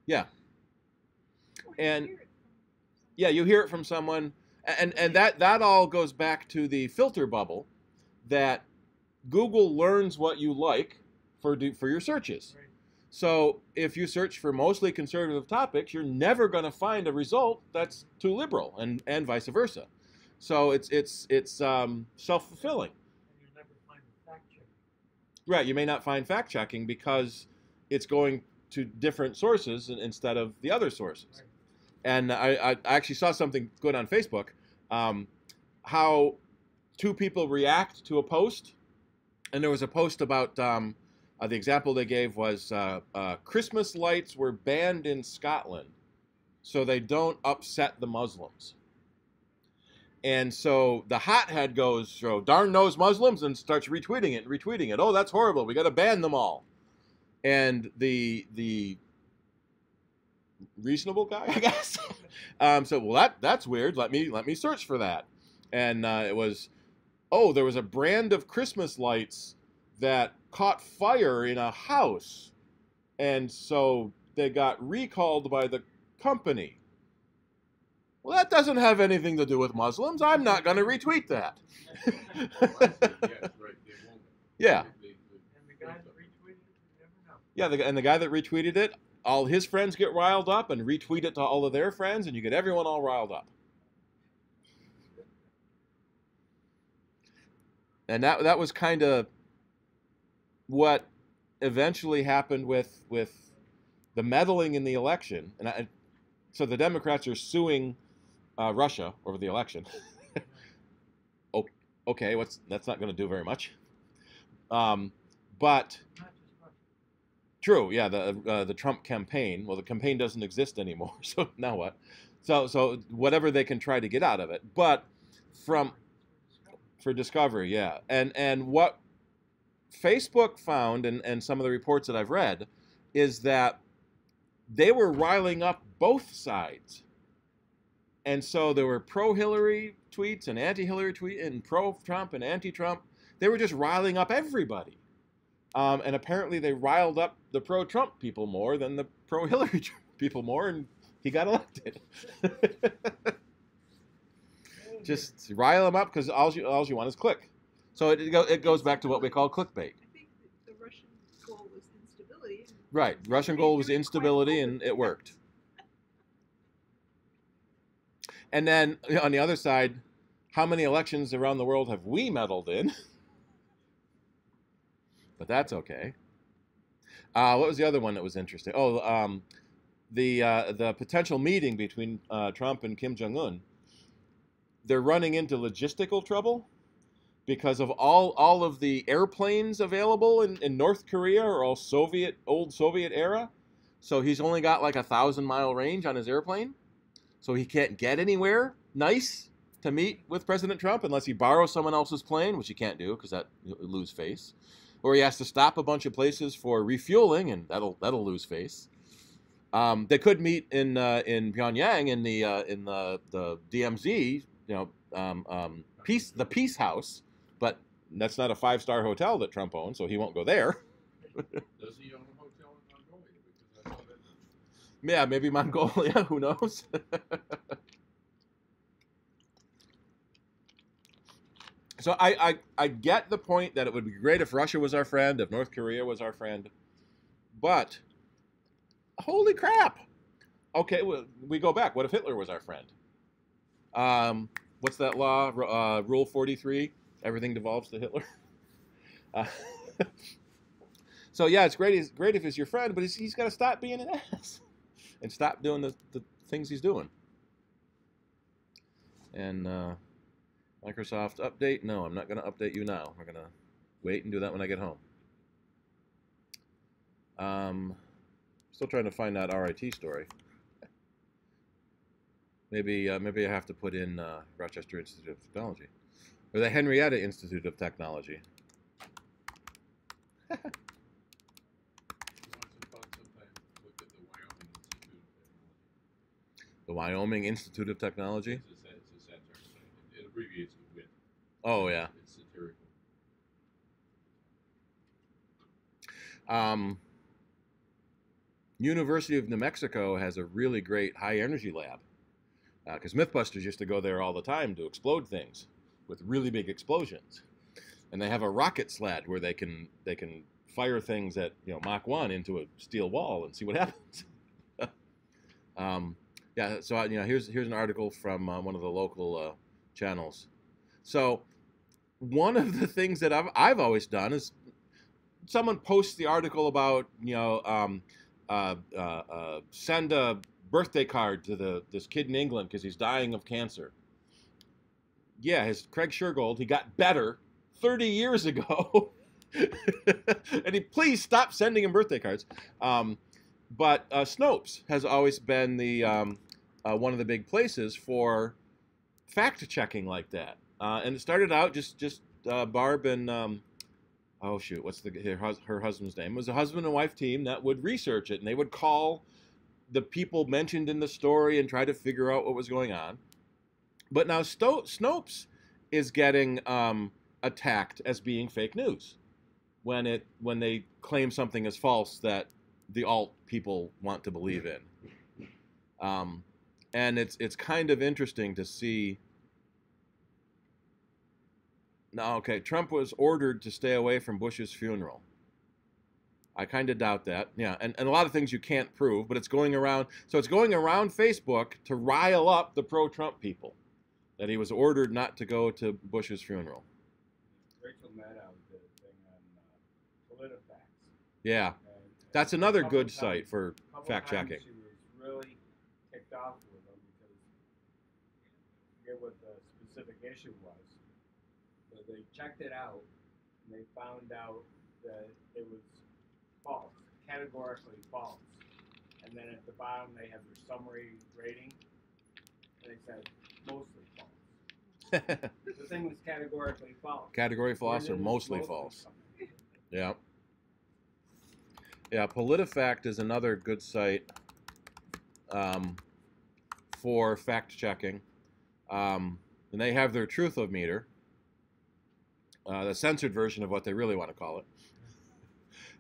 yeah. And yeah, you hear it from someone, and that all goes back to the filter bubble that Google learns what you like for your searches. Right. So if you search for mostly conservative topics, you're never going to find a result that's too liberal, and vice versa. So it's self-fulfilling. And you'll never find the fact checking. Right, you may not find fact checking because it's going to different sources instead of the other sources. Right. And I actually saw something good on Facebook, how two people react to a post, and there was a post about the example they gave was Christmas lights were banned in Scotland so they don't upset the Muslims. And so the hothead goes, oh, darn those Muslims, and starts retweeting it. Oh, that's horrible. We got to ban them all. And the reasonable guy, I guess, said, well, that's weird. Let me search for that. And it was, there was a brand of Christmas lights that caught fire in a house, and so they got recalled by the company. Well, that doesn't have anything to do with Muslims. I'm not going to retweet that. Yeah. And the guy that retweeted it, you never know. Yeah, and the guy that retweeted it, all his friends get riled up and retweet it to all of their friends, and you get everyone all riled up. And that was kind of what eventually happened with the meddling in the election. And so the Democrats are suing Russia over the election. Okay, that's not going to do very much. But Not just Russia. true, yeah, the Trump campaign. Well, the campaign doesn't exist anymore, so now what? So whatever they can try to get out of it, but for discovery, yeah. And what Facebook found, and some of the reports that I've read, is that they were riling up both sides. And so there were pro-Hillary tweets and anti-Hillary tweets and pro-Trump and anti-Trump. They were just riling up everybody. And apparently they riled up the pro-Trump people more than the pro-Hillary people more, and he got elected. Just rile them up because all you want is click. So it goes back to what we call clickbait. I think the Russian goal was instability. Right. Russian goal was instability, and it worked. And then on the other side, how many elections around the world have we meddled in? But that's okay. What was the other one that was interesting? The potential meeting between Trump and Kim Jong-un. They're running into logistical trouble because of all of the airplanes available in North Korea are all old Soviet era. So he's only got like 1,000-mile range on his airplane. So he can't get anywhere nice to meet with President Trump unless he borrows someone else's plane, which he can't do because that he'll lose face. or he has to stop a bunch of places for refueling, and that'll lose face. They could meet in Pyongyang in the DMZ, the Peace House, but that's not a 5-star hotel that Trump owns, so he won't go there. Does he own a hotel in Mongolia? Because I saw that. Yeah, maybe Mongolia. Who knows? So I get the point that it would be great if Russia was our friend, if North Korea was our friend, but holy crap! Okay, well, we go back. What if Hitler was our friend? What's that law? Rule 43. Everything devolves to Hitler. So yeah, it's great. It's great if he's your friend, but he's got to stop being an ass and stop doing the things he's doing. And Microsoft update? No, I'm not going to update you now. We're going to wait and do that when I get home. Still trying to find that RIT story. Maybe I have to put in Rochester Institute of Technology or the Henrietta Institute of Technology. The Wyoming Institute of Technology. It's a satire site. It abbreviates to WIT. Oh yeah. It's satirical. University of New Mexico has a really great high energy lab because Mythbusters used to go there all the time to explode things with really big explosions, and they have a rocket sled where they can fire things at Mach 1 into a steel wall and see what happens. Yeah, so here's an article from one of the local channels. So one of the things that I've always done is someone posts the article about send a birthday card to this kid in England because he's dying of cancer. Yeah, his Craig Shergold, he got better 30 years ago, and please stop sending him birthday cards. But Snopes has always been the one of the big places for fact checking like that, and it started out just Barb and oh shoot, what's her husband's name? It was a husband and wife team that would research it, and they would call the people mentioned in the story and try to figure out what was going on. But now Snopes is getting attacked as being fake news when they claim something is false that the alt people want to believe in. And it's kind of interesting to see. Now, okay, Trump was ordered to stay away from Bush's funeral. I kind of doubt that. Yeah, and a lot of things you can't prove, but it's going around. So it's going around Facebook to rile up the pro-Trump people that he was ordered not to go to Bush's funeral. Rachel Maddow did a thing on PolitiFacts. Yeah, that's another good site for fact checking. She was really kicked off with them because I forget what the specific issue was, but they checked it out and they found out that it was false, categorically false. And then at the bottom they have their summary rating, and they said mostly false. The thing was categorically false. Category false or mostly false. Yeah. Yeah, PolitiFact is another good site for fact checking. And they have their truth-o-meter, the censored version of what they really want to call it.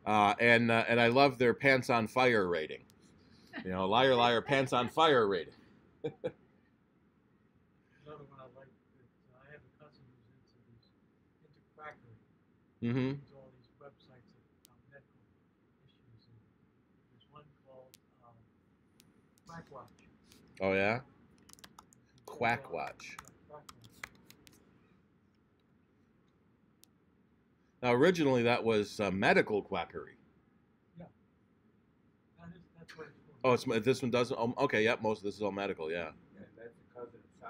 And I love their pants on fire rating. Liar, liar, pants on fire rating. Another one I like is I have a cousin who's into quackery. Mm-hmm. Into all these websites about medical issues. And there's one called Quackwatch. Oh yeah? Quackwatch. Now originally that was medical quackery. Yeah. That's what it's for. Oh, this one doesn't. Okay, yeah, most of this is all medical. Yeah. Yeah, that's a cousin of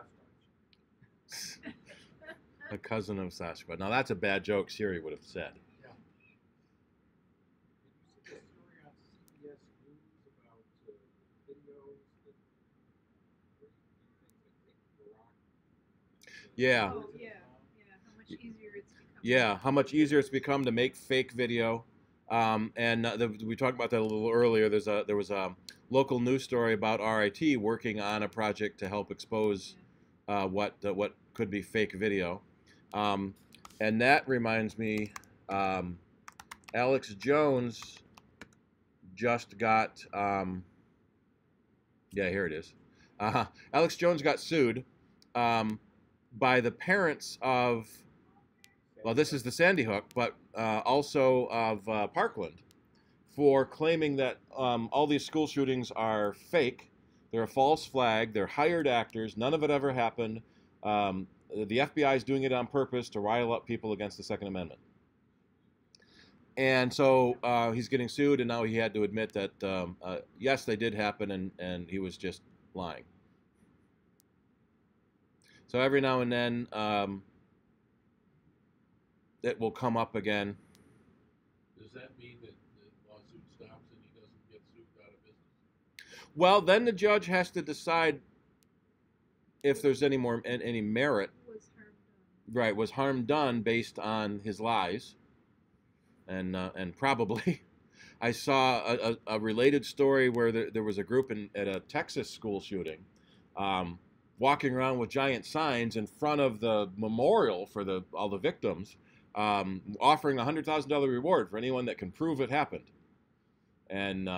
Sasquatch. A cousin of Sasquatch. Now that's a bad joke Siri would have said. Yeah. Did you see a story on CBS News about videos that where you do things like take the rock? Yeah. Oh, yeah, yeah. How much easier it's become. Yeah, how much easier it's become to make fake video. We talked about that a little earlier. There was a local news story about RIT working on a project to help expose what could be fake video. And that reminds me, Alex Jones just got, yeah, here it is. Alex Jones got sued by the parents of, well, this is the Sandy Hook, but also of Parkland, for claiming that all these school shootings are fake. They're a false flag. They're hired actors. None of it ever happened. The FBI is doing it on purpose to rile up people against the Second Amendment. And so he's getting sued, and now he had to admit that, yes, they did happen, and he was just lying. So every now and then, it will come up again. Does that mean that the lawsuit stops and he doesn't get sued out of business? Well, then the judge has to decide if there's any merit. Was harm done. Right, was harm done based on his lies, and probably, I saw a related story where there was a group at a Texas school shooting, walking around with giant signs in front of the memorial for all the victims, offering a $100,000 reward for anyone that can prove it happened. And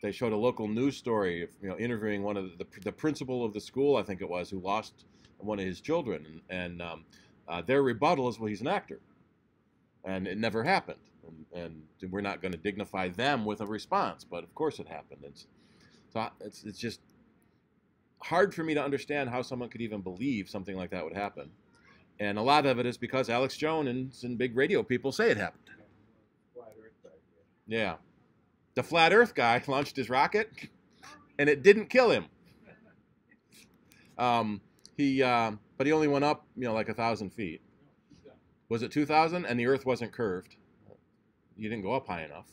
they showed a local news story of, interviewing one of the principal of the school, I think it was, who lost one of his children, and their rebuttal is, well, he's an actor, and it never happened, and we're not going to dignify them with a response, but of course it happened. It's just hard for me to understand how someone could even believe something like that would happen. And a lot of it is because Alex Jones and big radio people say it happened. Flat Earth guy, Yeah. The Flat Earth guy launched his rocket, and it didn't kill him. But he only went up, like 1,000 feet. Was it 2,000? And the Earth wasn't curved. You didn't go up high enough.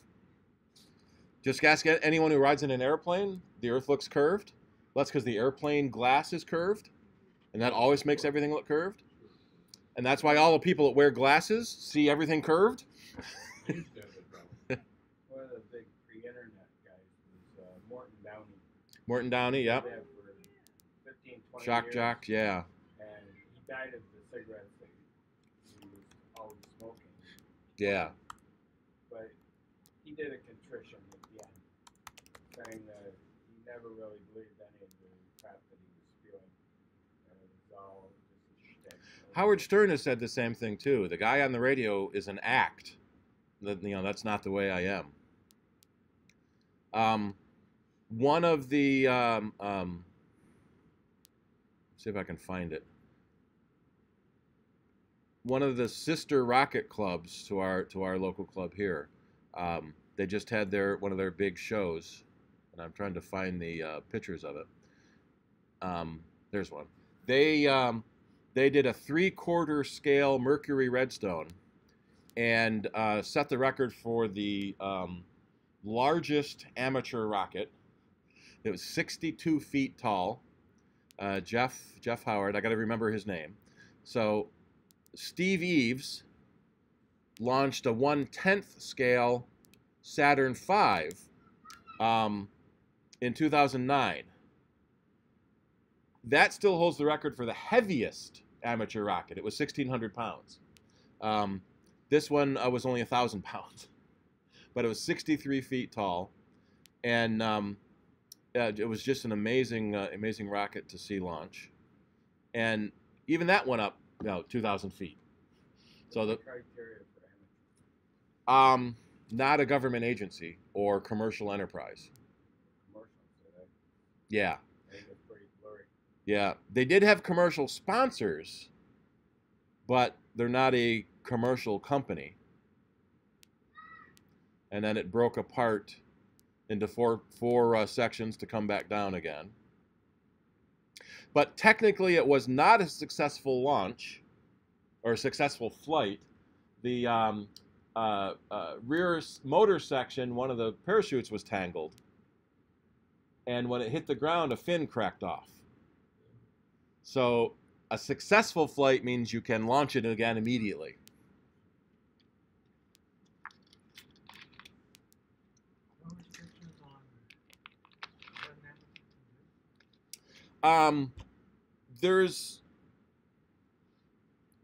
Just ask anyone who rides in an airplane, the Earth looks curved. Well, that's because the airplane glass is curved, and that always makes everything look curved. And that's why all the people that wear glasses see everything curved. One of the big pre-internet guys was Morton Downey. Morton Downey, yep. He was there for 15, 20 Shock years, jock, yeah. and he died of the cigarettes that he was always smoking. Yeah. But he did a contrition at the end, saying that he never really believed any of the crap that he was spewing. And it was all just a shtick. Howard Stern has said the same thing too. The guy on the radio is an act. That's not the way I am. One of the see if I can find it. One of the sister rocket clubs to our local club here. They just had one of their big shows, and I'm trying to find the pictures of it. There's one. They did a 3/4 scale Mercury Redstone, and set the record for the largest amateur rocket. It was 62 feet tall. Jeff Howard, I got to remember his name. So Steve Eves launched a 1/10 scale Saturn V in 2009. That still holds the record for the heaviest amateur rocket. It was 1,600 pounds. This one was only 1,000 pounds, but it was 63 feet tall, and it was just an amazing rocket to see launch. And even that went up 2,000 feet. So the criteria for amateur. Not a government agency or commercial enterprise. Commercial, so that Yeah. I think it's pretty blurry. Yeah, they did have commercial sponsors, but they're not a commercial company. And then it broke apart into four sections to come back down again. But technically, it was not a successful launch or a successful flight. The rear motor section, one of the parachutes was tangled, and when it hit the ground, a fin cracked off. So A successful flight means you can launch it again immediately. No restrictions on what an applicant can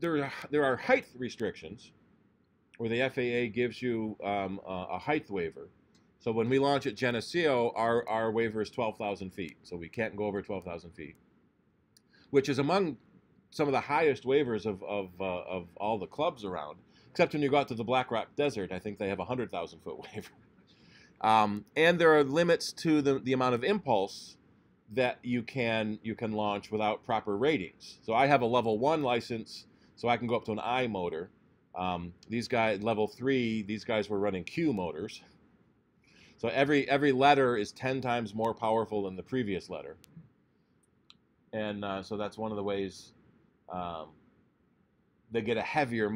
do? There are height restrictions where the FAA gives you a height waiver. So when we launch at Geneseo, our waiver is 12,000 feet. So we can't go over 12,000 feet, which is among some of the highest waivers of all the clubs around. Except when you go out to the Black Rock Desert, I think they have a 100,000-foot waiver. And there are limits to the amount of impulse that you can launch without proper ratings. So I have a level 1 license, so I can go up to an I motor. These guys, level 3, these guys were running Q motors. So every letter is 10 times more powerful than the previous letter. And so that's one of the ways they get a heavier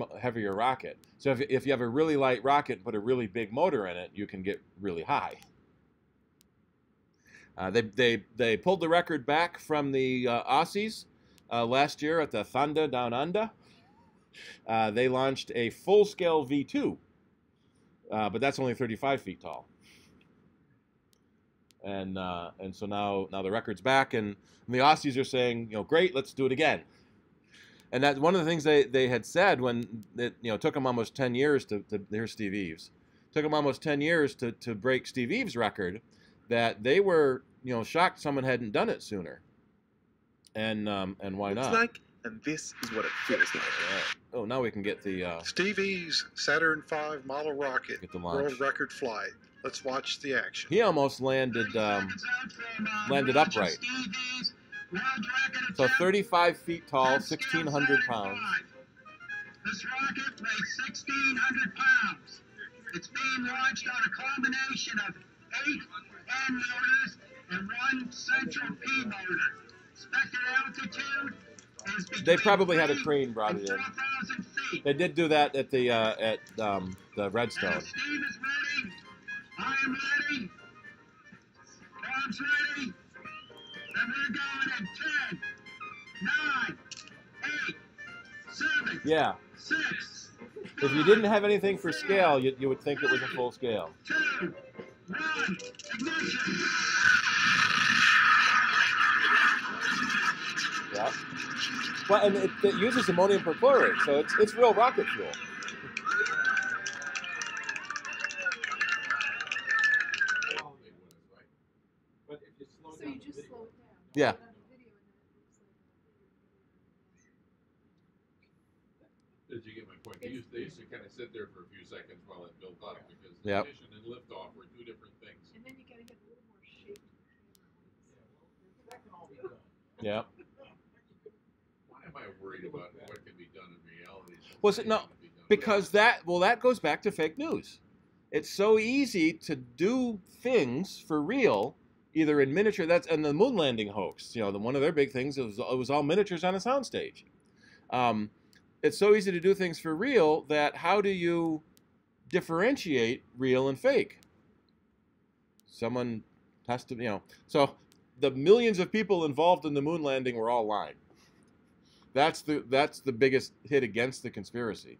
rocket. So if you have a really light rocket and put a really big motor in it, you can get really high. They pulled the record back from the Aussies last year at the Thunder Down Under. They launched a full-scale V2, but that's only 35 feet tall. And so now the record's back, and the Aussies are saying, great, let's do it again. And that's one of the things they had said when it took them almost 10 years to here's Steve Eves. Took them almost 10 years to break Steve Eves' record, that they were shocked someone hadn't done it sooner. And why not? Like, and this is what it feels like. Oh, now we can get the Steve Eves' Saturn V model rocket, get the launch. world record flight. Let's watch the action. He almost landed upright. So 35 feet tall, 1,600 pounds. This rocket weighs 1,600 pounds. It's being launched on a combination of 8 N motors and 1 central P motor. Expected altitude is between They probably had a crane brought it in. 4,000 feet. They did do that at the Redstone. Now Steve is ready. I am ready. Tom's ready. And we're going in 10, 9, 8, 7, Yeah. 6. If you didn't have anything for scale, you would think it was a full scale. 2, 1, ignition. Yeah. Well, and it uses ammonium perchlorate, so it's real rocket fuel. But if you slow So down you the just video, slow it down. Yeah. Put it on the video and then it looks like did you get my point? They used to kind of sit there for a few seconds while it built up because Yep. ignition and liftoff were two different things. and then you gotta get a little more shape to the camera. That can all be done. Yeah. Why am I worried about what can be done in reality? Was it not? Because that goes back to fake news. It's so easy to do things for real, either in miniature. That's and the moon landing hoax. One of their big things it was all miniatures on a soundstage. It's so easy to do things for real that how do you differentiate real and fake? Someone has to, So the millions of people involved in the moon landing were all lying. That's the biggest hit against the conspiracy.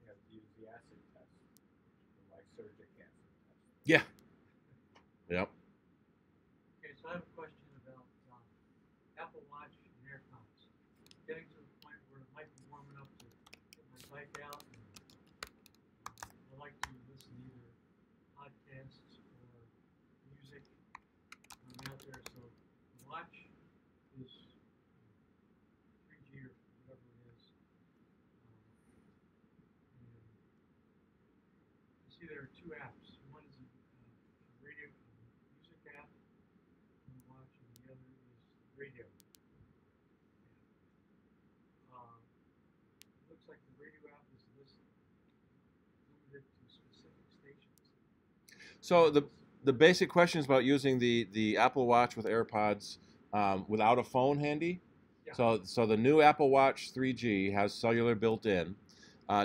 You have to use the acid test, the lysergic acid test. Yeah. Yep. Okay, so I have a question about Apple Watch and AirPods. Getting to the point where it might be warm enough to get my bike out. And, I like to listen to either podcasts or music when I'm out there. So the watch is 3G or whatever it is. And you see there are two apps. One is a radio music app on the watch, and the other is radio. Looks like the radio app is limited to specific stations. So the basic question is about using the Apple Watch with AirPods without a phone handy. Yeah. So the new Apple Watch 3G has cellular built in,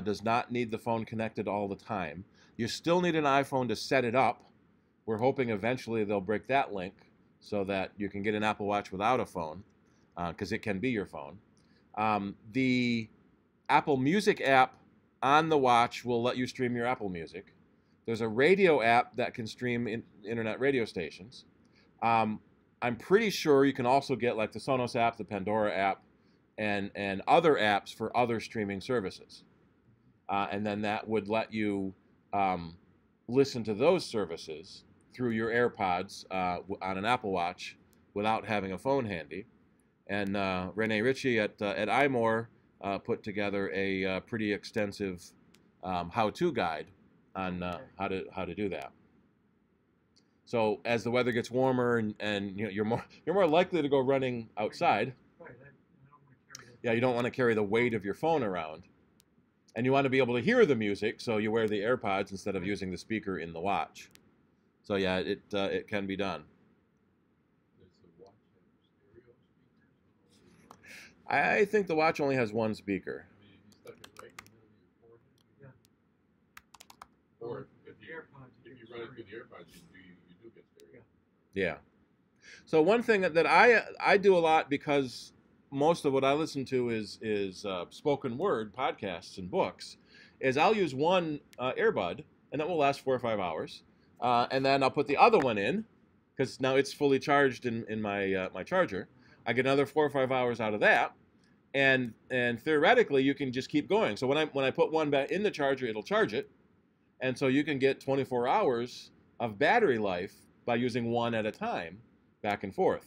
does not need the phone connected all the time. You still need an iPhone to set it up. We're hoping eventually they'll break that link so that you can get an Apple Watch without a phone. because it can be your phone. The Apple Music app on the watch will let you stream your Apple Music. There's a radio app that can stream internet radio stations. I'm pretty sure you can also get like the Sonos app, the Pandora app, and other apps for other streaming services. And then that would let you listen to those services through your AirPods on an Apple Watch without having a phone handy. And Renee Ritchie at iMore put together a pretty extensive how-to guide on how to do that. So as the weather gets warmer and you're more likely to go running outside. Right, I don't want to carry that. Yeah, you don't want to carry the weight of your phone around, and you want to be able to hear the music, so you wear the AirPods instead of using the speaker in the watch. So yeah, it can be done. Does the watch have stereo speakers? I think the watch only has one speaker. I mean, if you stuck it right in the middle of your forehead, Yeah. or With if the you AirPods, if get you run it through stereo. the AirPods, you do get stereo. Yeah. So one thing that I do a lot, because most of what I listen to is spoken word podcasts and books, is I'll use one earbud, and that will last 4 or 5 hours, and then I'll put the other one in, because now it's fully charged in my my charger. I get another 4 or 5 hours out of that, and theoretically you can just keep going. So when I put one back in the charger, it'll charge it, and so you can get 24 hours of battery life by using one at a time, back and forth.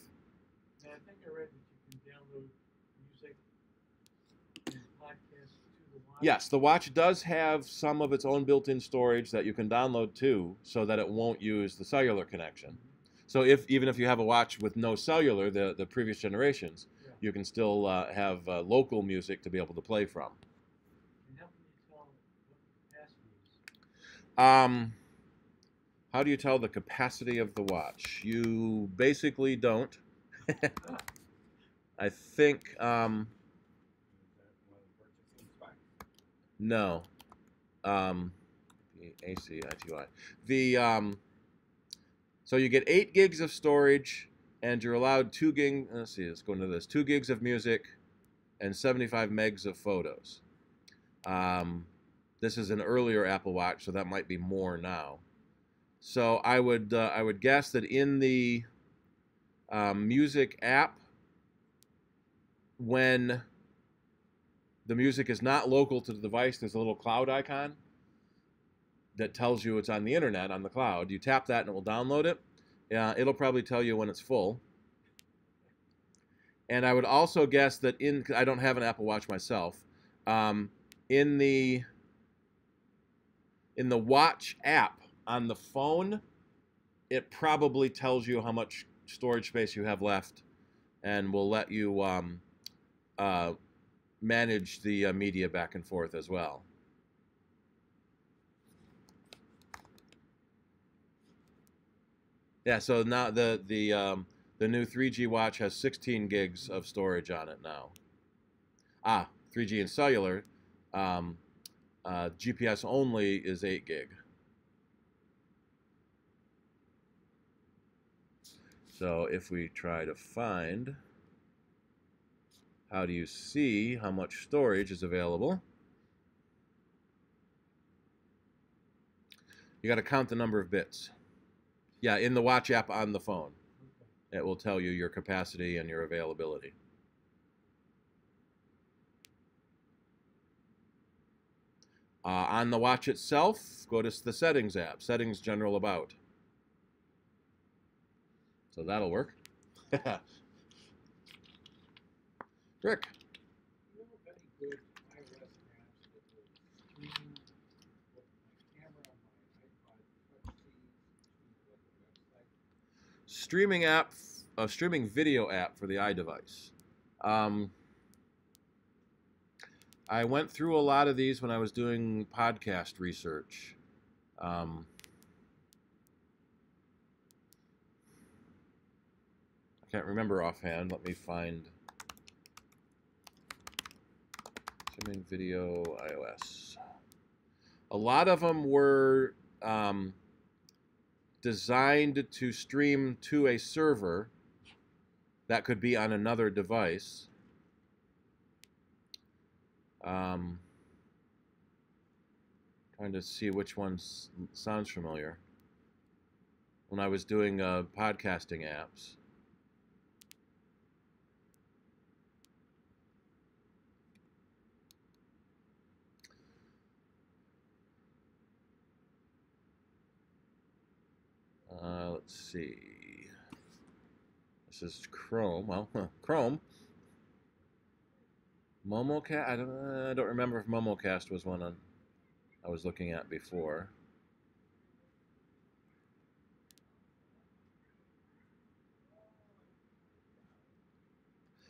And I think I read that you can download music and podcasts to the watch. Yes, the watch does have some of its own built-in storage that you can download to, so that it won't use the cellular connection. So even if you have a watch with no cellular, the previous generations, Yeah. you can still have local music to be able to play from. And how can you tell what the capacity is? How do you tell the capacity of the watch? You basically don't. I think Is that one of the purchasing specs? no. ACITY. The so you get 8 gigs of storage, and you're allowed 2 gig. Let's see. Let's go into this. 2 gigs of music, and 75 megs of photos. This is an earlier Apple Watch, so that might be more now. So I would guess that in the music app, when the music is not local to the device, there's a little cloud icon that tells you it's on the internet, on the cloud. You tap that and it will download it. It'll probably tell you when it's full. And I would also guess that I don't have an Apple Watch myself, in the Watch app on the phone, it probably tells you how much storage space you have left, and will let you manage the media back and forth as well. Yeah, so now the new 3G watch has 16 gigs of storage on it now. 3G and cellular. GPS only is 8 gig. So if we try to find, how do you see how much storage is available? You got to count the number of bits. Yeah, in the Watch app on the phone. It will tell you your capacity and your availability. On the watch itself, go to the Settings app, Settings General About. So that'll work. Rick. Do you know of any good iOS apps that will stream what my camera on my iPod Touch sees to like a website? Streaming video app for the iDevice. I went through a lot of these when I was doing podcast research. I can't remember offhand. Let me find streaming video iOS. A lot of them were designed to stream to a server that could be on another device. Trying to see which one sounds familiar. When I was doing podcasting apps. Let's see. This is Chrome. Well, Chrome. Momocast. I don't remember if Momocast was one I was looking at before.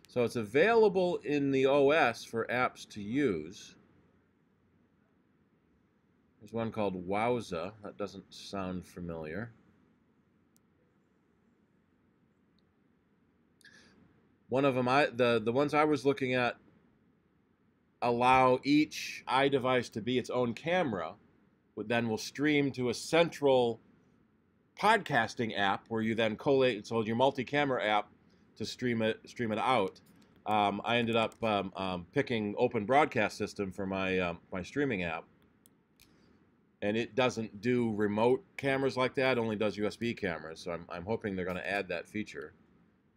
So it's available in the OS for apps to use. There's one called Wowza. That doesn't sound familiar. One of them, the ones I was looking at, allow each iDevice to be its own camera, but then will stream to a central podcasting app where you then collate. So your multi-camera app to stream it out. I ended up picking Open Broadcast System for my my streaming app, and it doesn't do remote cameras like that. It only does USB cameras. So I'm hoping they're going to add that feature.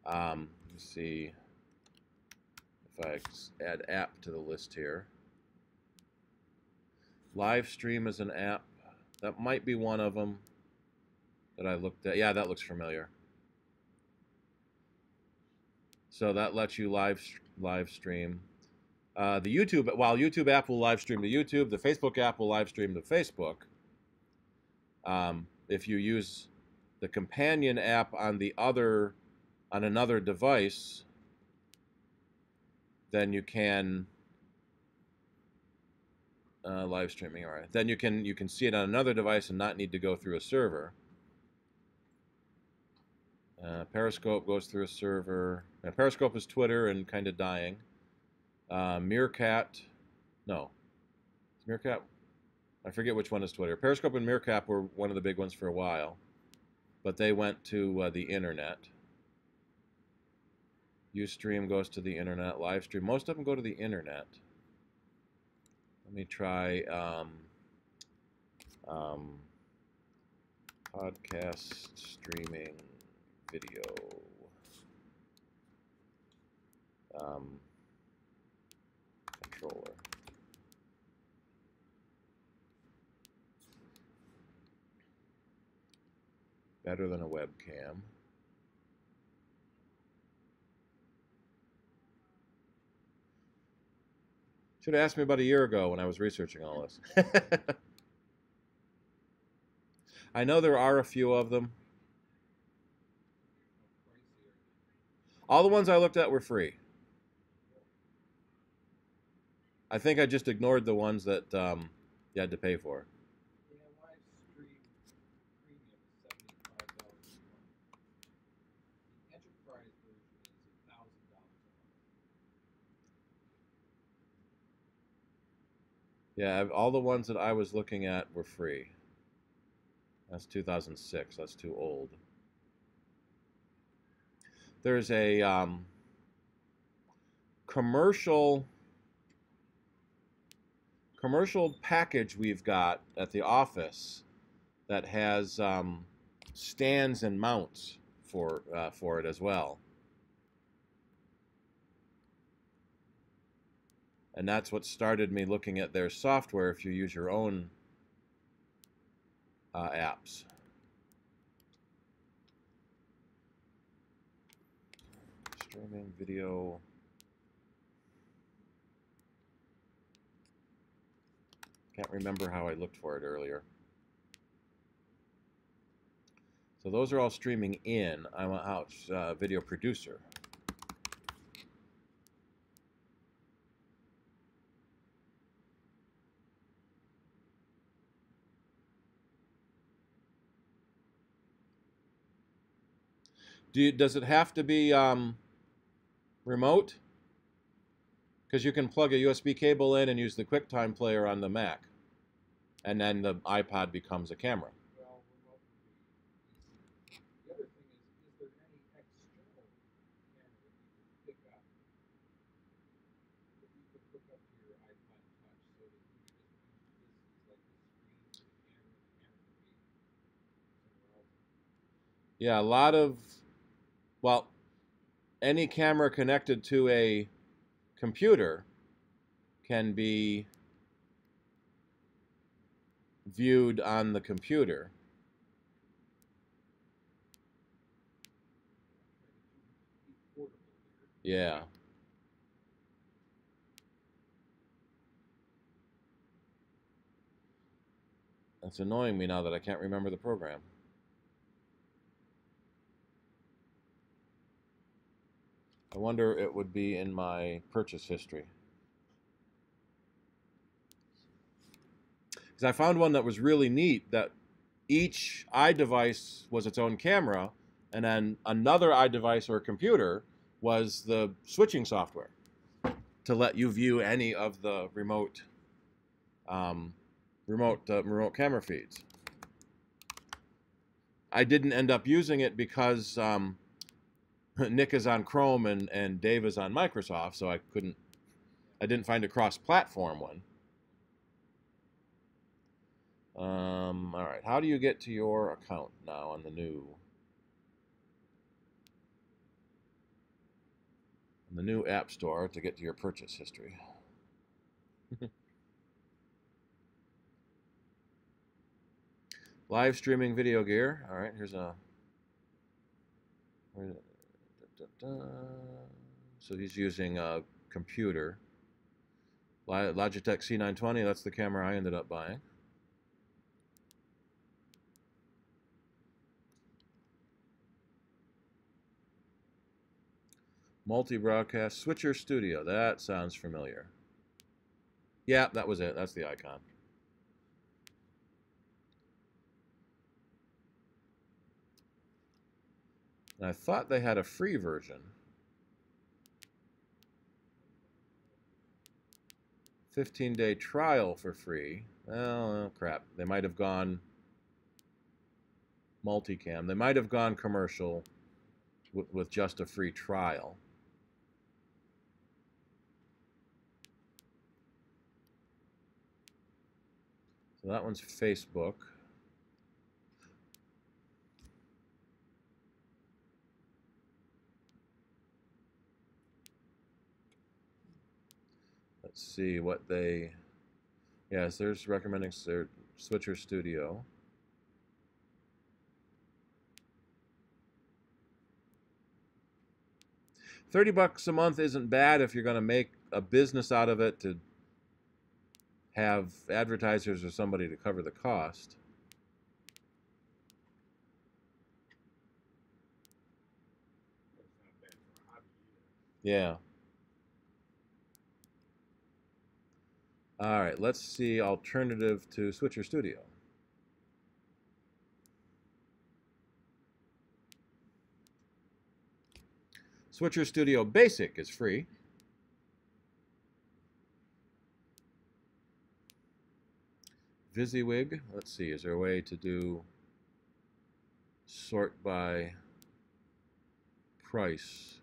Let's see if I add app to the list here. Live stream is an app. That might be one of them that I looked at. Yeah, that looks familiar. So that lets you live stream. The YouTube, while YouTube app will live stream to YouTube, the Facebook app will live stream to Facebook. If you use the companion app on another device, then you can live streaming. All right, then you can see it on another device and not need to go through a server. Periscope goes through a server. And Periscope is Twitter and kind of dying. Meerkat, no, Meerkat. I forget which one is Twitter. Periscope and Meerkat were one of the big ones for a while, but they went to the internet. Ustream goes to the internet. Livestream, most of them go to the internet. Let me try podcast streaming video. Controller. Better than a webcam. Should have asked me about a year ago when I was researching all this. I know there are a few of them. All the ones I looked at were free. I think I just ignored the ones that you had to pay for. Yeah, live stream premium is $75 a month. The enterprise version is $1,000 a month. Yeah, all the ones that I was looking at were free. That's 2006. That's too old. There's a commercial package we've got at the office that has stands and mounts for it as well. And that's what started me looking at their software if you use your own apps. Streaming video. Can't remember how I looked for it earlier. So those are all streaming in. I'm out. Video producer. Does it have to be remote? Because you can plug a USB cable in and use the QuickTime player on the Mac. And then the iPod becomes a camera. Well, remote would be easy. The other thing is there any external camera Yeah, a lot of, well, any camera connected to a computer can be viewed on the computer. Yeah. That's annoying me now that I can't remember the program. I wonder it would be in my purchase history. Because I found one that was really neat, that each iDevice was its own camera, and then another iDevice or computer was the switching software to let you view any of the remote camera feeds. I didn't end up using it because Nick is on Chrome and Dave is on Microsoft, so I didn't find a cross-platform one. All right, how do you get to your account now on the new App Store to get to your purchase history? Live streaming video gear. All right, here's a. So he's using a computer. Logitech C920. That's the camera I ended up buying. Multi-broadcast switcher studio. That sounds familiar. Yeah, that was it. That's the icon. And I thought they had a free version. 15-day trial for free. Oh, crap. They might have gone multicam. They might have gone commercial with just a free trial. So that one's Facebook. Let's see what they... Yes, there's recommending Switcher Studio. $30 a month isn't bad if you're going to make a business out of it to have advertisers or somebody to cover the cost. Yeah. All right, let's see alternative to Switcher Studio. Switcher Studio Basic is free. VisiWig, let's see, is there a way to do sort by price?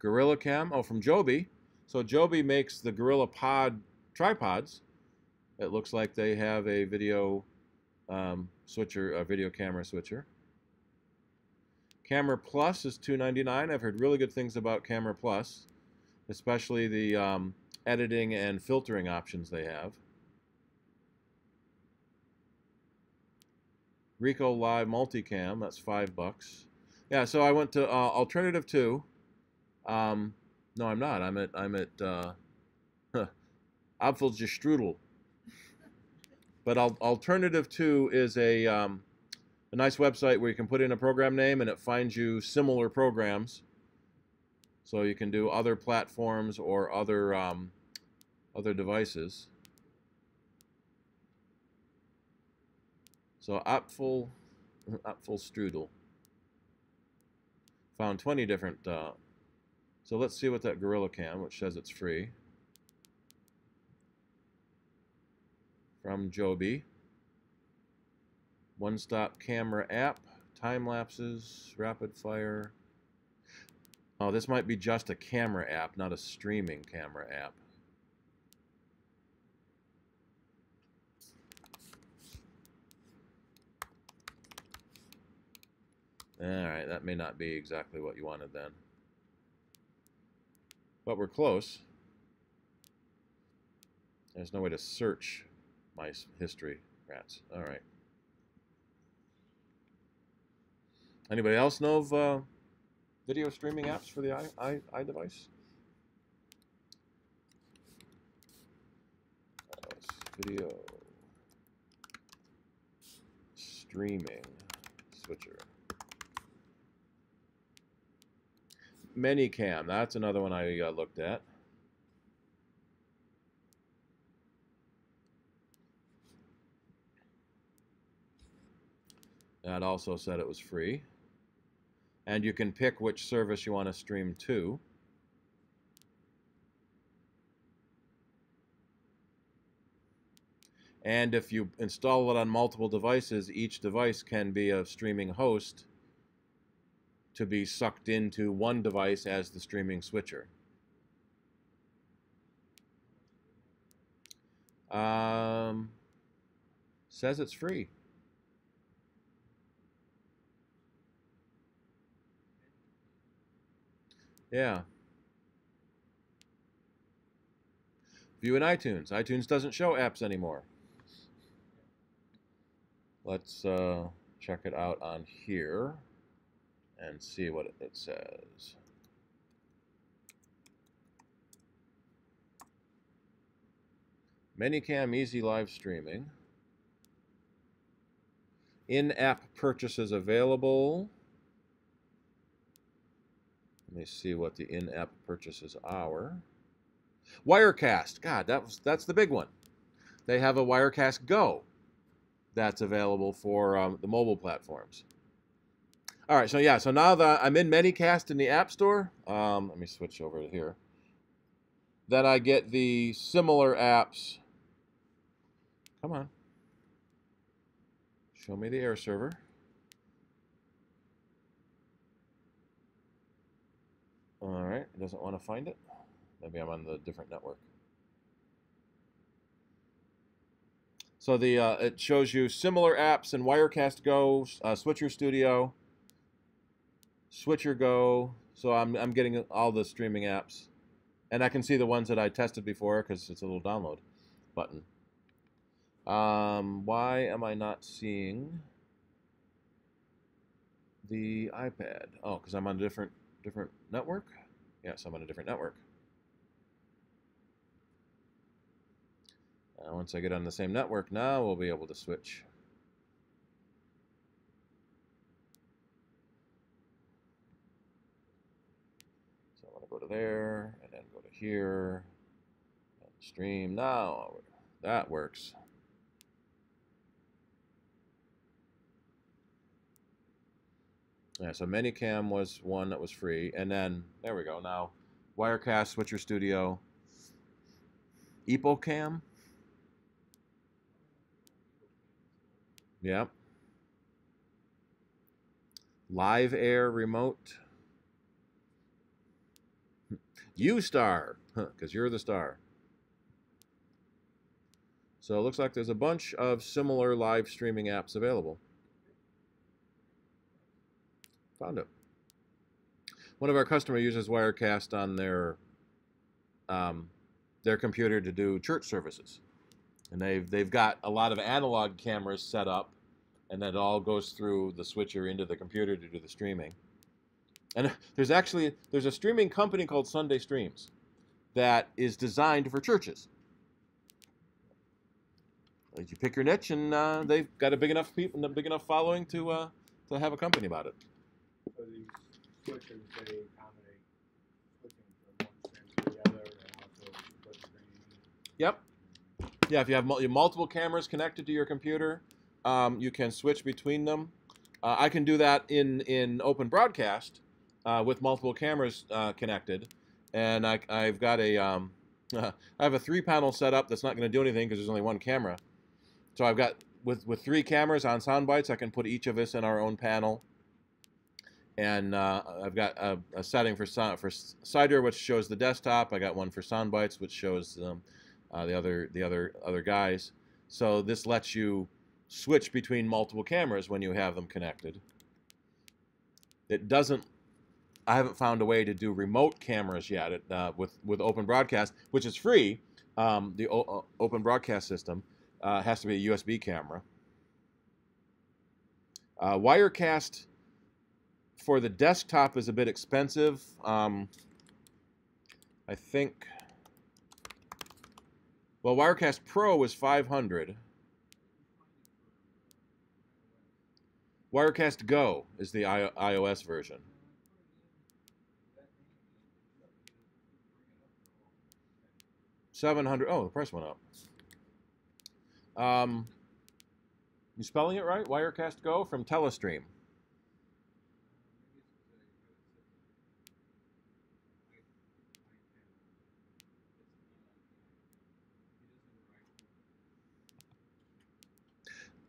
Gorilla Cam, oh, from Joby. So Joby makes the Gorilla Pod tripods. It looks like they have a video switcher, a video camera switcher. Camera Plus is $2.99. I've heard really good things about Camera Plus, especially the editing and filtering options they have. Ricoh Live Multicam, that's $5. Yeah, so I went to Alternative 2. No, I'm not. I'm at Apfelgestrudel. But Alternative 2 is a nice website where you can put in a program name and it finds you similar programs. So you can do other platforms or other devices. So Apfelstrudel. Found 20 different. So let's see what that Gorilla Cam, which says it's free. From Joby. One-stop camera app, time lapses, rapid fire. Oh, this might be just a camera app, not a streaming camera app. All right, that may not be exactly what you wanted then. But we're close. There's no way to search my history, rats. All right. Anybody else know of video streaming apps for the iDevice? Video streaming switcher. Manycam, that's another one I looked at. That also said it was free. And you can pick which service you want to stream to. And if you install it on multiple devices, each device can be a streaming host to be sucked into one device as the streaming switcher. Says it's free. Yeah. View in iTunes. iTunes doesn't show apps anymore. Let's check it out on here and see what it says. Manycam Easy Live Streaming. In-app purchases available. Let me see what the in-app purchases are. Wirecast. God, that's the big one. They have a Wirecast Go that's available for the mobile platforms. All right, so yeah, so now that I'm in Manycast in the App Store, let me switch over to here. Then I get the similar apps. Come on. Show me the air server. All right, it doesn't want to find it. Maybe I'm on the different network. So it shows you similar apps in Wirecast Go, Switcher Studio, Switcher Go. So I'm getting all the streaming apps, and I can see the ones that I tested before because it's a little download button. Why am I not seeing the iPad? Oh, because I'm on a different network? Yes, I'm on a different network. Once I get on the same network, now we'll be able to switch. So I want to go to there, and then go to here, and stream now. That works. Yeah, so Manycam was one that was free, and then there we go. Now, Wirecast, Switcher Studio, EpoCam. Yep. Live Air Remote. You star, because you're the star. So it looks like there's a bunch of similar live streaming apps available. Found it. One of our customers uses Wirecast on their computer to do church services, and they've got a lot of analog cameras set up, and that all goes through the switcher into the computer to do the streaming. And there's a streaming company called Sunday Streams that is designed for churches. You pick your niche, and they've got a big enough following to have a company about it. So these switchers, they accommodate switching from one stream to the other, and also split screen. Yep. Yeah, if you have multiple cameras connected to your computer, you can switch between them. I can do that in Open Broadcast with multiple cameras connected, and I've got I have a 3-panel setup that's not going to do anything because there's only one camera. So I've got with 3 cameras on sound bites, I can put each of us in our own panel. And I've got a setting for CIDER, which shows the desktop. I got one for sound bites, which shows the other guys. So this lets you switch between multiple cameras when you have them connected. it doesn't. I haven't found a way to do remote cameras yet with Open Broadcast, which is free. The Open Broadcast system has to be a USB camera. Wirecast for the desktop is a bit expensive. I think. Well, Wirecast Pro is $500. Wirecast Go is the iOS version. 700. Oh, the price went up. You spelling it right? Wirecast Go from Telestream.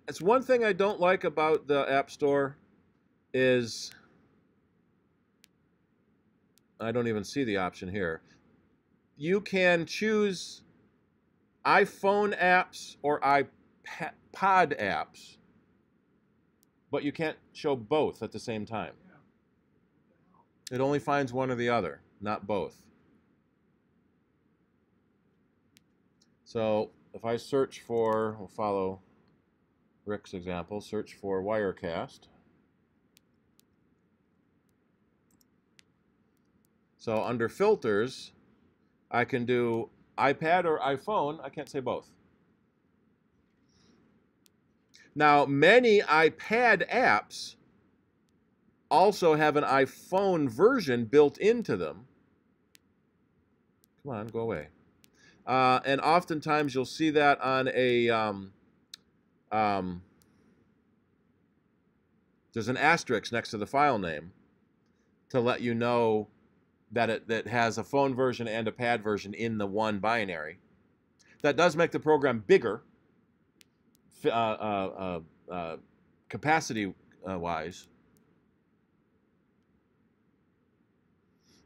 It's one thing I don't like about the App Store is I don't even see the option here. You can choose iPhone apps or iPod apps, but you can't show both at the same time. It only finds one or the other, not both. So if I search for, we'll follow Rick's example, search for Wirecast. So under filters, I can do iPad or iPhone. I can't say both. Now, many iPad apps also have an iPhone version built into them. Come on, go away. And oftentimes you'll see that on a there's an asterisk next to the file name to let you know that it has a phone version and a pad version in the one binary. That does make the program bigger, capacity-wise.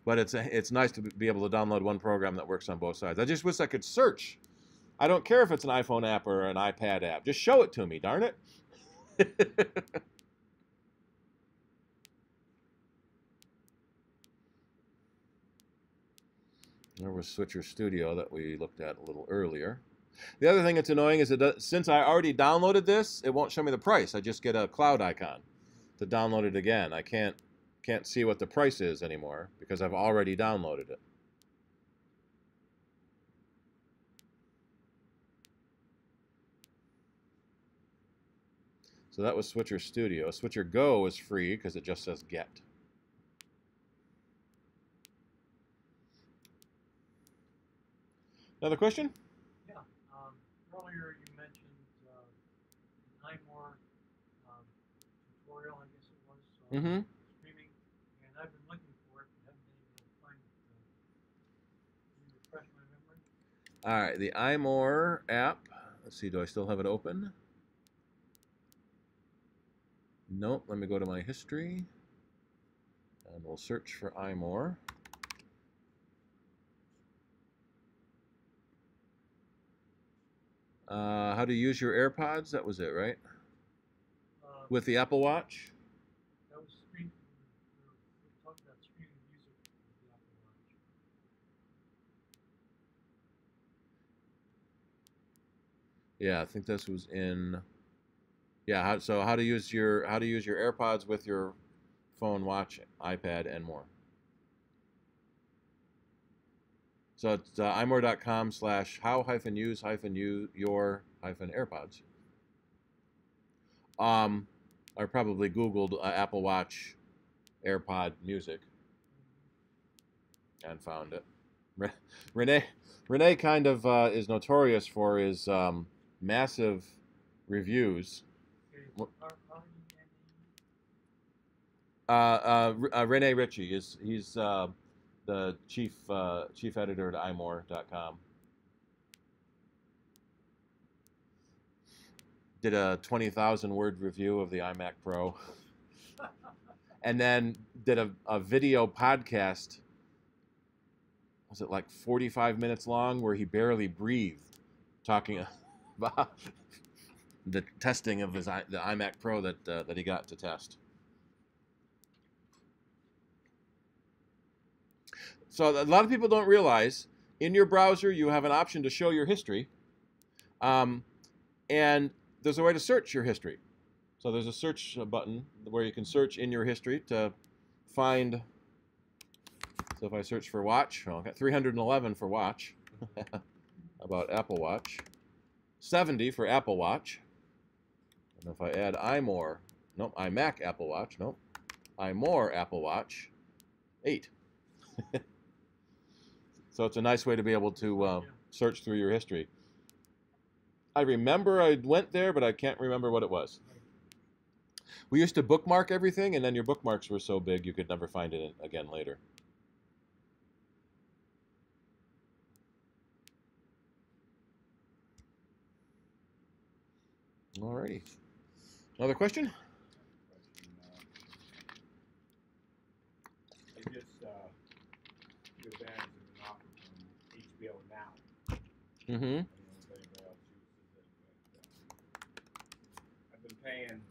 But it's nice to be able to download one program that works on both sides. I just wish I could search. I don't care if it's an iPhone app or an iPad app. Just show it to me, darn it. There was Switcher Studio that we looked at a little earlier. The other thing that's annoying is that since I already downloaded this, it won't show me the price. I just get a cloud icon to download it again. I can't see what the price is anymore because I've already downloaded it. So that was Switcher Studio. Switcher Go is free because it just says get. Another question? Yeah. Earlier you mentioned an iMore tutorial, I guess it was, streaming, and I've been looking for it, but haven't been able to find it. Can you refresh my memory? All right, the iMore app. Let's see, do I still have it open? Nope, let me go to my history, and we'll search for iMore. How to use your AirPods, that was it, right? With the Apple Watch? That was streaming, we talked about streaming music with the Apple Watch. Yeah, I think this was in. Yeah, so how to use your AirPods with your phone, watch, iPad, and more. So it's imore.com/how-use-your-AirPods. I probably Googled Apple Watch AirPod music and found it. Renee kind of is notorious for his massive reviews. Rene Ritchie he's the chief editor at imore.com. Did a 20,000 word review of the iMac Pro, and then did a video podcast. Was it like 45 minutes long, where he barely breathed, talking about the testing of the iMac Pro that he got to test. So a lot of people don't realize in your browser you have an option to show your history, and there's a way to search your history. So there's a search button where you can search in your history to find. So if I search for watch, well, I got 311 for watch. About Apple Watch. 70 for Apple Watch. And if I add iMore, nope, iMac Apple Watch, nope, iMore Apple Watch, 8. So it's a nice way to be able to search through your history. I remember I went there, but I can't remember what it was. We used to bookmark everything, and then your bookmarks were so big you could never find it again later. Alrighty. Another question? I just took advantage of an offer from HBO Now. Mm-hmm. I don't know if anybody else uses it, but I've been paying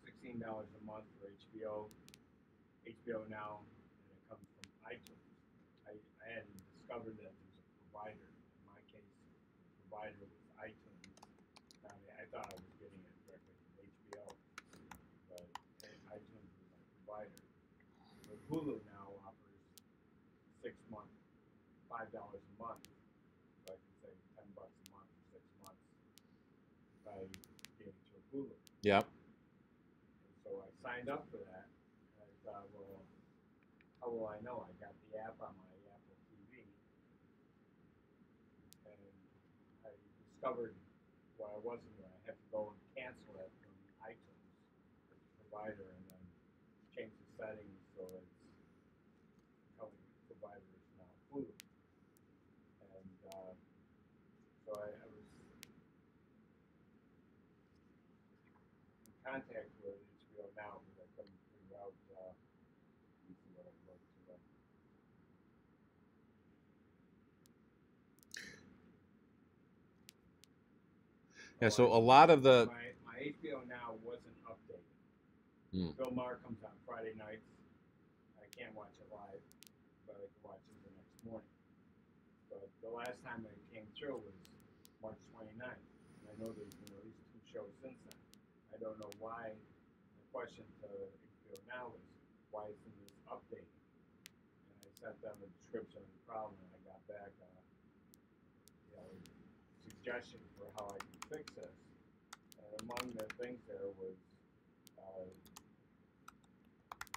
$16 a month for HBO Now, and it comes from iTunes. I hadn't discovered that there's a provider. In my case, the provider was iTunes. I thought I was getting it directly from HBO, but iTunes is my provider. But Hulu now offers 6 months, $5 a month, so I can save $10 a month for 6 months by getting to a Hulu. Yep. And so I signed up for that, and I thought, well, how will I know? I got the app on my Apple TV, and I discovered why I wasn't going. I have to go and cancel it from iTunes, the provider, and then change the settings so it's becoming provider is now Hulu. And so I was in contact with HBO Now because I couldn't figure out let me see what I wrote to them. Yeah, so a lot of the... My HBO Now wasn't updated. Hmm. Bill Maher comes on Friday nights. I can't watch it live, but I can watch it the next morning. But the last time it came through was March 29th. And I know there's been at least 2 shows since then. I don't know why. The question to HBO Now is, why isn't this updated? And I sent them a description of the problem, and I got back suggestions for how I can fix this. And among the things there was,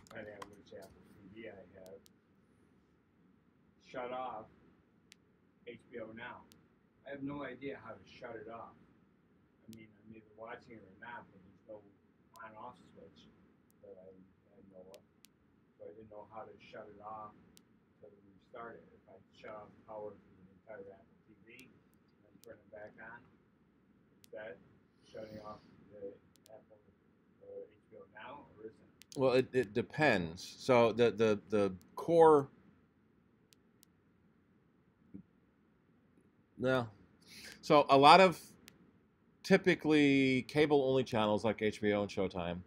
depending on which Apple TV I have, shut off HBO Now. I have no idea how to shut it off. I mean, I'm either watching it or not, but there's no on-off switch that I know of. So I didn't know how to shut it off to restart it. If I shut off the power for the entire Apple TV and then turn it back on, is that shutting off the Apple HBO Now, or isn't it? Well, it depends. So the core... No. So a lot of typically cable-only channels like HBO and Showtime,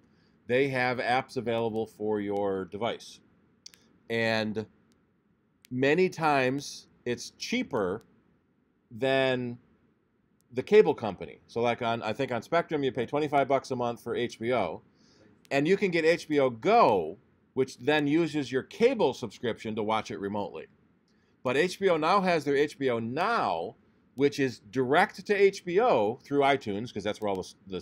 they have apps available for your device. And many times it's cheaper than the cable company. So like I think on Spectrum you pay $25 a month for HBO, and you can get HBO Go, which then uses your cable subscription to watch it remotely. But HBO now has their HBO Now, which is direct to HBO through iTunes, because that's where all the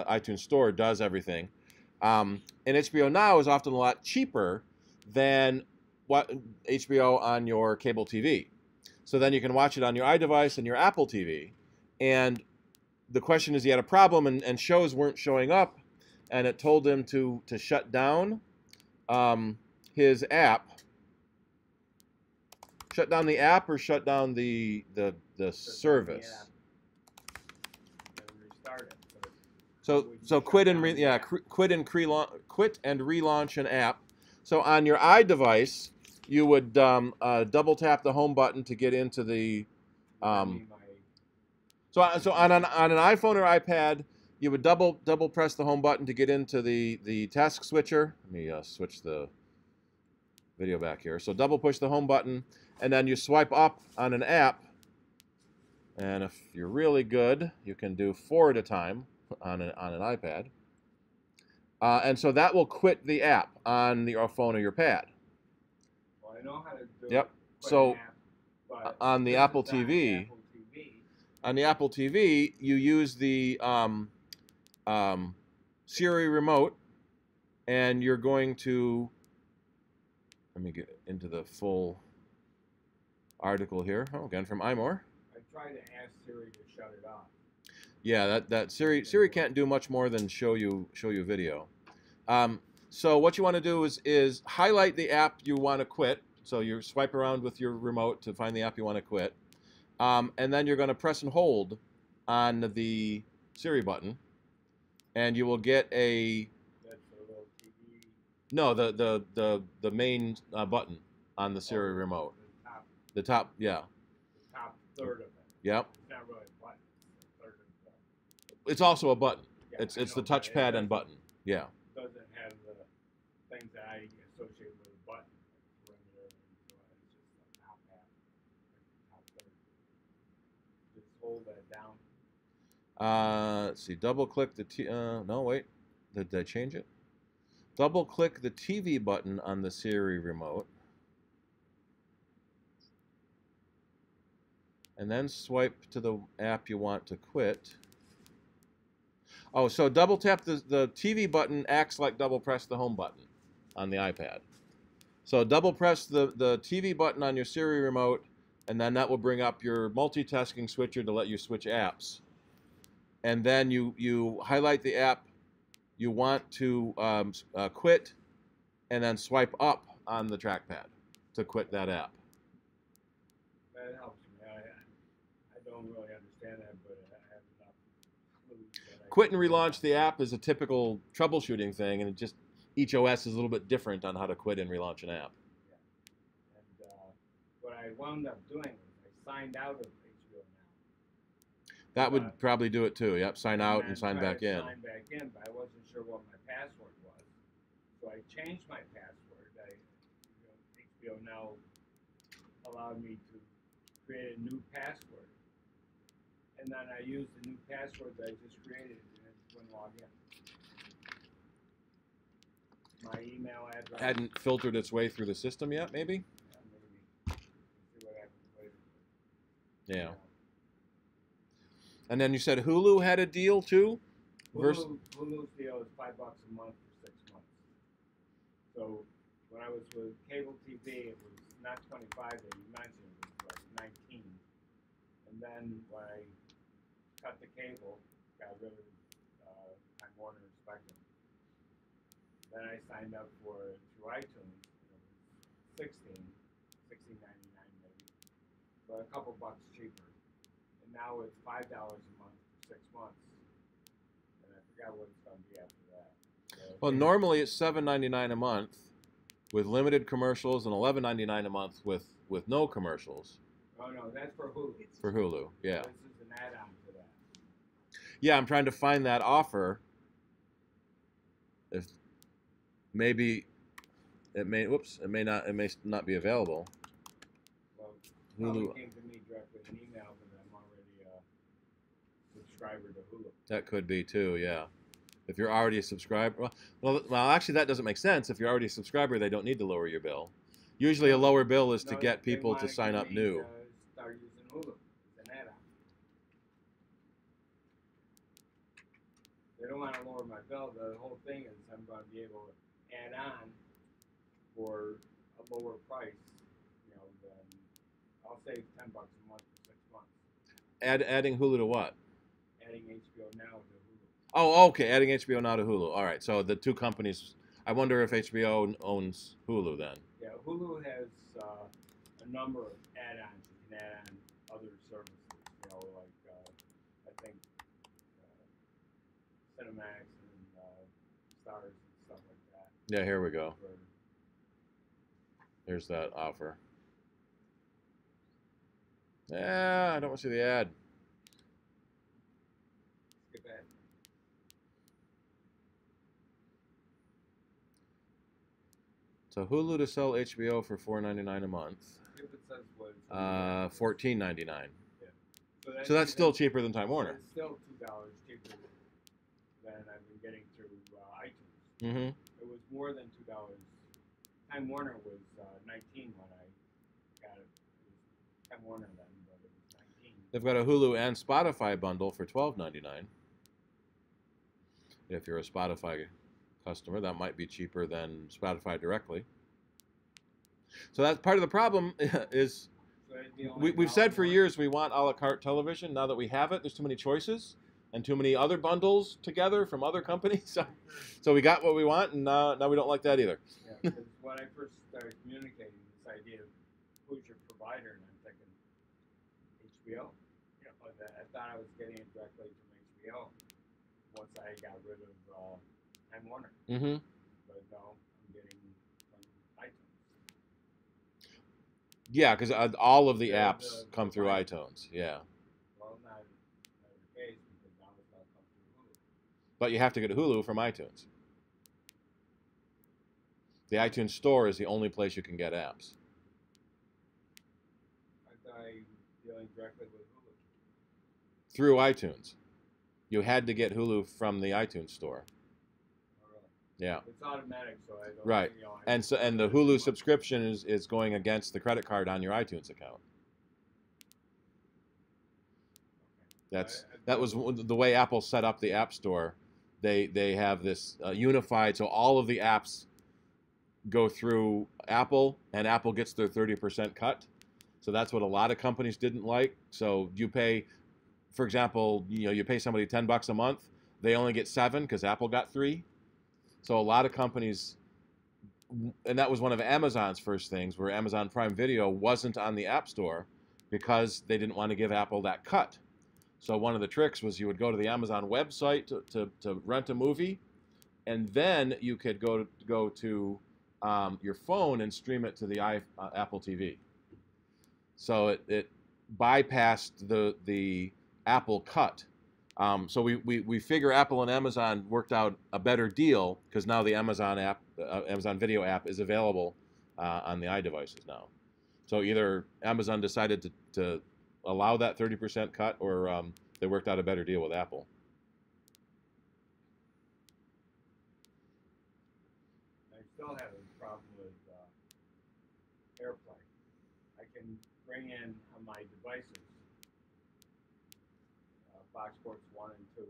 iTunes store does everything. And HBO Now is often a lot cheaper than what HBO on your cable TV. So then you can watch it on your iDevice and your Apple TV. And the question is, he had a problem, and shows weren't showing up, and it told him to shut down his app. Shut down the app or shut down the service. And restart it. So quit and relaunch an app. So on your iDevice, you would double tap the home button to get into the. So on an iPhone or iPad, you would double press the home button to get into the task switcher. Let me switch the video back here. So double push the home button, and then you swipe up on an app. And if you're really good, you can do 4 at a time on an iPad. And so that will quit the app on your phone or your pad. Well, I know how to do Yep. quit So an app, but on the this Apple is on TV, Apple TV. on the Apple TV, you use the Siri remote, and you're going to, let me get into the full article here. Oh, again from iMore. I tried to ask Siri to shut it off. Yeah, that Siri can't do much more than show you video. So what you want to do is highlight the app you want to quit. So you swipe around with your remote to find the app you want to quit, and then you're going to press and hold on the Siri button, and you will get a That's the little TV. no the main button on the Siri remote. The top The top, yeah, third of it. yep. It's not really a button. It's a third of the. It's also a button. Yeah, It's I the know, but touchpad it and button. Yeah. doesn't have the things that I associate with a button, like perimeter, and so on. It's just the top half, like the top third. Just hold that down. Let's see. Double click the no, wait. Did I change it? Double click the TV button on the Siri remote, and then swipe to the app you want to quit. Oh, so double tap the TV button acts like double press the home button on the iPad. So double press the TV button on your Siri remote, and then that will bring up your multitasking switcher to let you switch apps. And then you highlight the app you want to quit, and then swipe up on the trackpad to quit that app. That helps me. I don't really understand that, but I have enough clues that I Quit can and do relaunch that. the app is a typical troubleshooting thing, and it just each OS is a little bit different on how to quit and relaunch an app. And what I wound up doing was I signed out of HBO Now. That would probably do it too. Yep, sign out and then sign tried back to in. Sign back in, but I wasn't sure what my password was, so I changed my password. HBO Now allowed me to create a new password, and then I used the new password that I just created, and it wouldn't log in. My email address. Hadn't filtered its way through the system yet, maybe? Yeah, maybe. See what happens later. Yeah. And then you said Hulu had a deal too? Hulu's deal is $5 a month for 6 months. So when I was with cable TV, it was not 25 that you mentioned, it was like 19. And then when I cut the cable, got rid of Time Warner Spectrum. Then I signed up for through iTunes. It was $16.99 maybe, but a couple bucks cheaper. And now it's $5 a month for 6 months. And I forgot what it's going to be after that. So Well, normally it's $7.99 a month with limited commercials and $11.99 a month with no commercials Oh no, that's for Hulu. for Hulu. Yeah. This is an add-on to that. Yeah, I'm trying to find that offer. If maybe it may it may not be available. Well, probably Hulu. came to me directly in email, but I'm already a subscriber to Hulu. That could be too, yeah. If you're already a subscriber, well, actually that doesn't make sense. If you're already a subscriber, they don't need to lower your bill. Usually a lower bill is to No, get they people to wanna sign get up me new. to start using Hulu. It's an add-on. They don't want to lower my bill. The whole thing is I'm going to be able to add on for a lower price. You know, than I'll save $10 a month for 6 months. Adding Hulu to what? Adding HBO Now to Hulu. Oh, okay. Adding HBO Now to Hulu. All right. So the two companies. I wonder if HBO owns Hulu then. Yeah, Hulu has a number of add-ons. You can add on other services. You know, like I think Cinemax and Stars and stuff like that. Yeah. Here we go. For, Here's that offer. Yeah, I don't want to see the ad. skip ahead. So Hulu to sell HBO for $4.99 a month. If it says what it's $14.99. Yeah. So that's still even- cheaper than Time but Warner. It's still $2 cheaper than I've been getting through iTunes. Mm-hmm. It was more than $2. Time Warner was 19 when I got it. It was Time Warner then, but it was 19. They've got a Hulu and Spotify bundle for $12.99. If you're a Spotify customer, that might be cheaper than Spotify directly. So that's part of the problem is So it'd be only we've said for $1 more. years we want a la carte television. Now that we have it, there's too many choices and too many other bundles together from other companies. So we got what we want, and now we don't like that either. Yeah, because when I first started communicating this idea of who's your provider, and I'm thinking HBO. Yeah, but I thought I was getting it directly from HBO once I got rid of Time Warner. Mm-hmm. But no, I'm getting from iTunes. Yeah, because all of the Yeah, apps the come through provider. iTunes. Yeah, Well, not the case because now it's all come through Hulu. but you have to get Hulu from iTunes. The iTunes Store is the only place you can get apps. I thought I was dealing directly with Hulu. Through iTunes. You had to get Hulu from the iTunes Store. Oh, really? Yeah. It's automatic, so I don't. Right. You know, And the Hulu subscription is going against the credit card on your iTunes account. That was the way Apple set up the App Store. They have this unified, so all of the apps go through Apple, and Apple gets their 30% cut. So that's what a lot of companies didn't like. So you pay, for example, you pay somebody $10 a month, they only get 7 because Apple got 3. So a lot of companies, and that was one of Amazon's first things, where Amazon Prime Video wasn't on the App Store because they didn't want to give Apple that cut. So one of the tricks was you would go to the Amazon website to rent a movie, and then you could go to your phone and stream it to the Apple TV. So it bypassed the Apple cut. So we figure Apple and Amazon worked out a better deal because now the Amazon app, Amazon Video app, is available on the iDevices now. So either Amazon decided to allow that 30% cut, or they worked out a better deal with Apple. I still have a problem with AirPlay. I can bring in on my devices Fox Sports 1 and 2,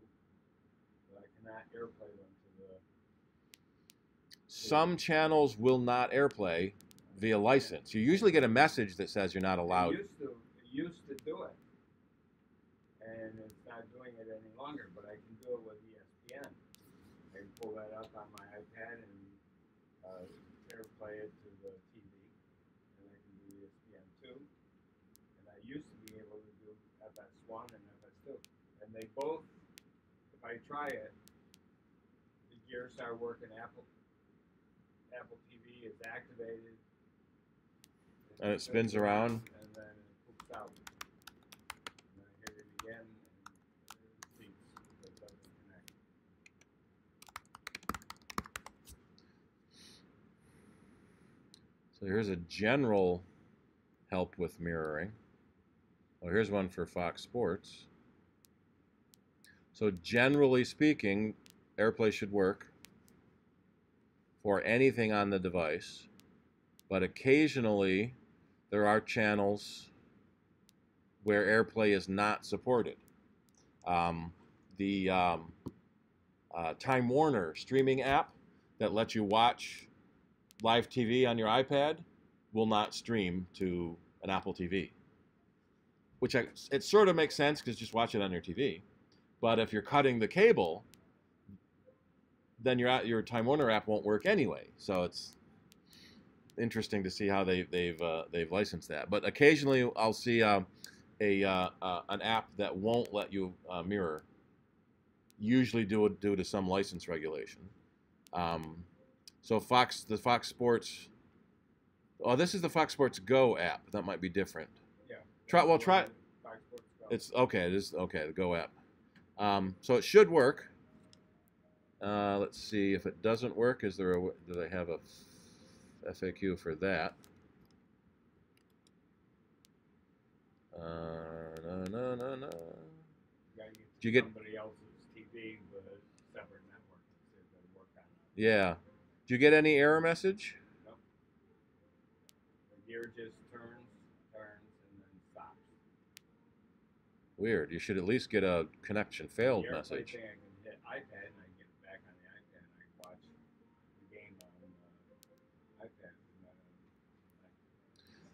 but I cannot AirPlay them to the. Some channels will not AirPlay via license. You usually get a message that says you're not allowed. It used to do it, and it's not doing it any longer. But I can do it with ESPN. I can pull that up on my iPad and AirPlay it to the TV, and I can do ESPN2. And I used to be able to do FS1 and FS2, and they both. If I try it, the gears start working. Apple TV is activated. And it spins around. And then it poops out. And I hit it again, and it seats, so it doesn't connect. So here's a general help with mirroring. Well, here's one for Fox Sports. So generally speaking, AirPlay should work for anything on the device, but occasionally there are channels where AirPlay is not supported. The Time Warner streaming app that lets you watch live TV on your iPad will not stream to an Apple TV, which it sort of makes sense because just watch it on your TV. But if you're cutting the cable, then your Time Warner app won't work anyway. So it's interesting to see how they've licensed that. But occasionally I'll see an app that won't let you mirror, usually due to some license regulation. So the Fox Sports. Oh, this is the Fox Sports Go app. That might be different. Yeah. Try. Fox Sports Go. It's okay. It is okay. The Go app. So it should work. Let's see if it doesn't work. Do they have a FAQ for that. No. Gotta get Do you get- somebody else's TV with a separate network and see if they work on it. Yeah. Do you get any error message? Nope. The gear just turns, and then stops. Weird. You should at least get a connection failed The AirPlay message. thing, I can hit iPad and I can get it back on the iPad and I can watch the game on iPad.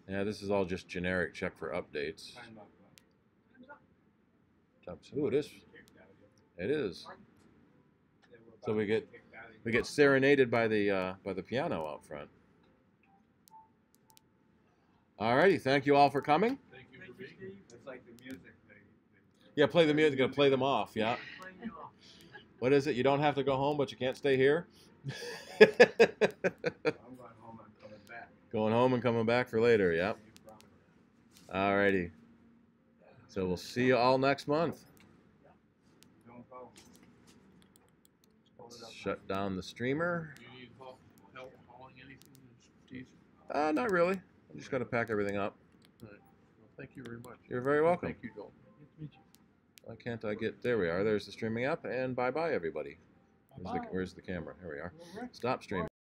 Yeah, this is all just generic check for updates. Time up. Ooh, it is. Kicked out. It is. They were So about we to get- kicked out again. We get serenaded by the piano out front. Alrighty, thank you all for coming. Thank you for being here. It's like the music. Yeah, play the music. Gonna play them off. Yeah. Playing you off. What is it? You don't have to go home, but you can't stay here. I'm going home. I'm coming back. Going home and coming back for later. Yep. You promise. Alrighty. So we'll see you all next month. Don't go. Hold it up. Shut down the streamer. Do you need help hauling anything, Steve? Not really. I'm just gonna pack everything up. Well, thank you very much. You're very welcome. Thank you, Joel. Nice to meet you. Why can't I get? There we are. There's the streaming up, and bye bye everybody. Where's the camera? Here we are. Stop streaming.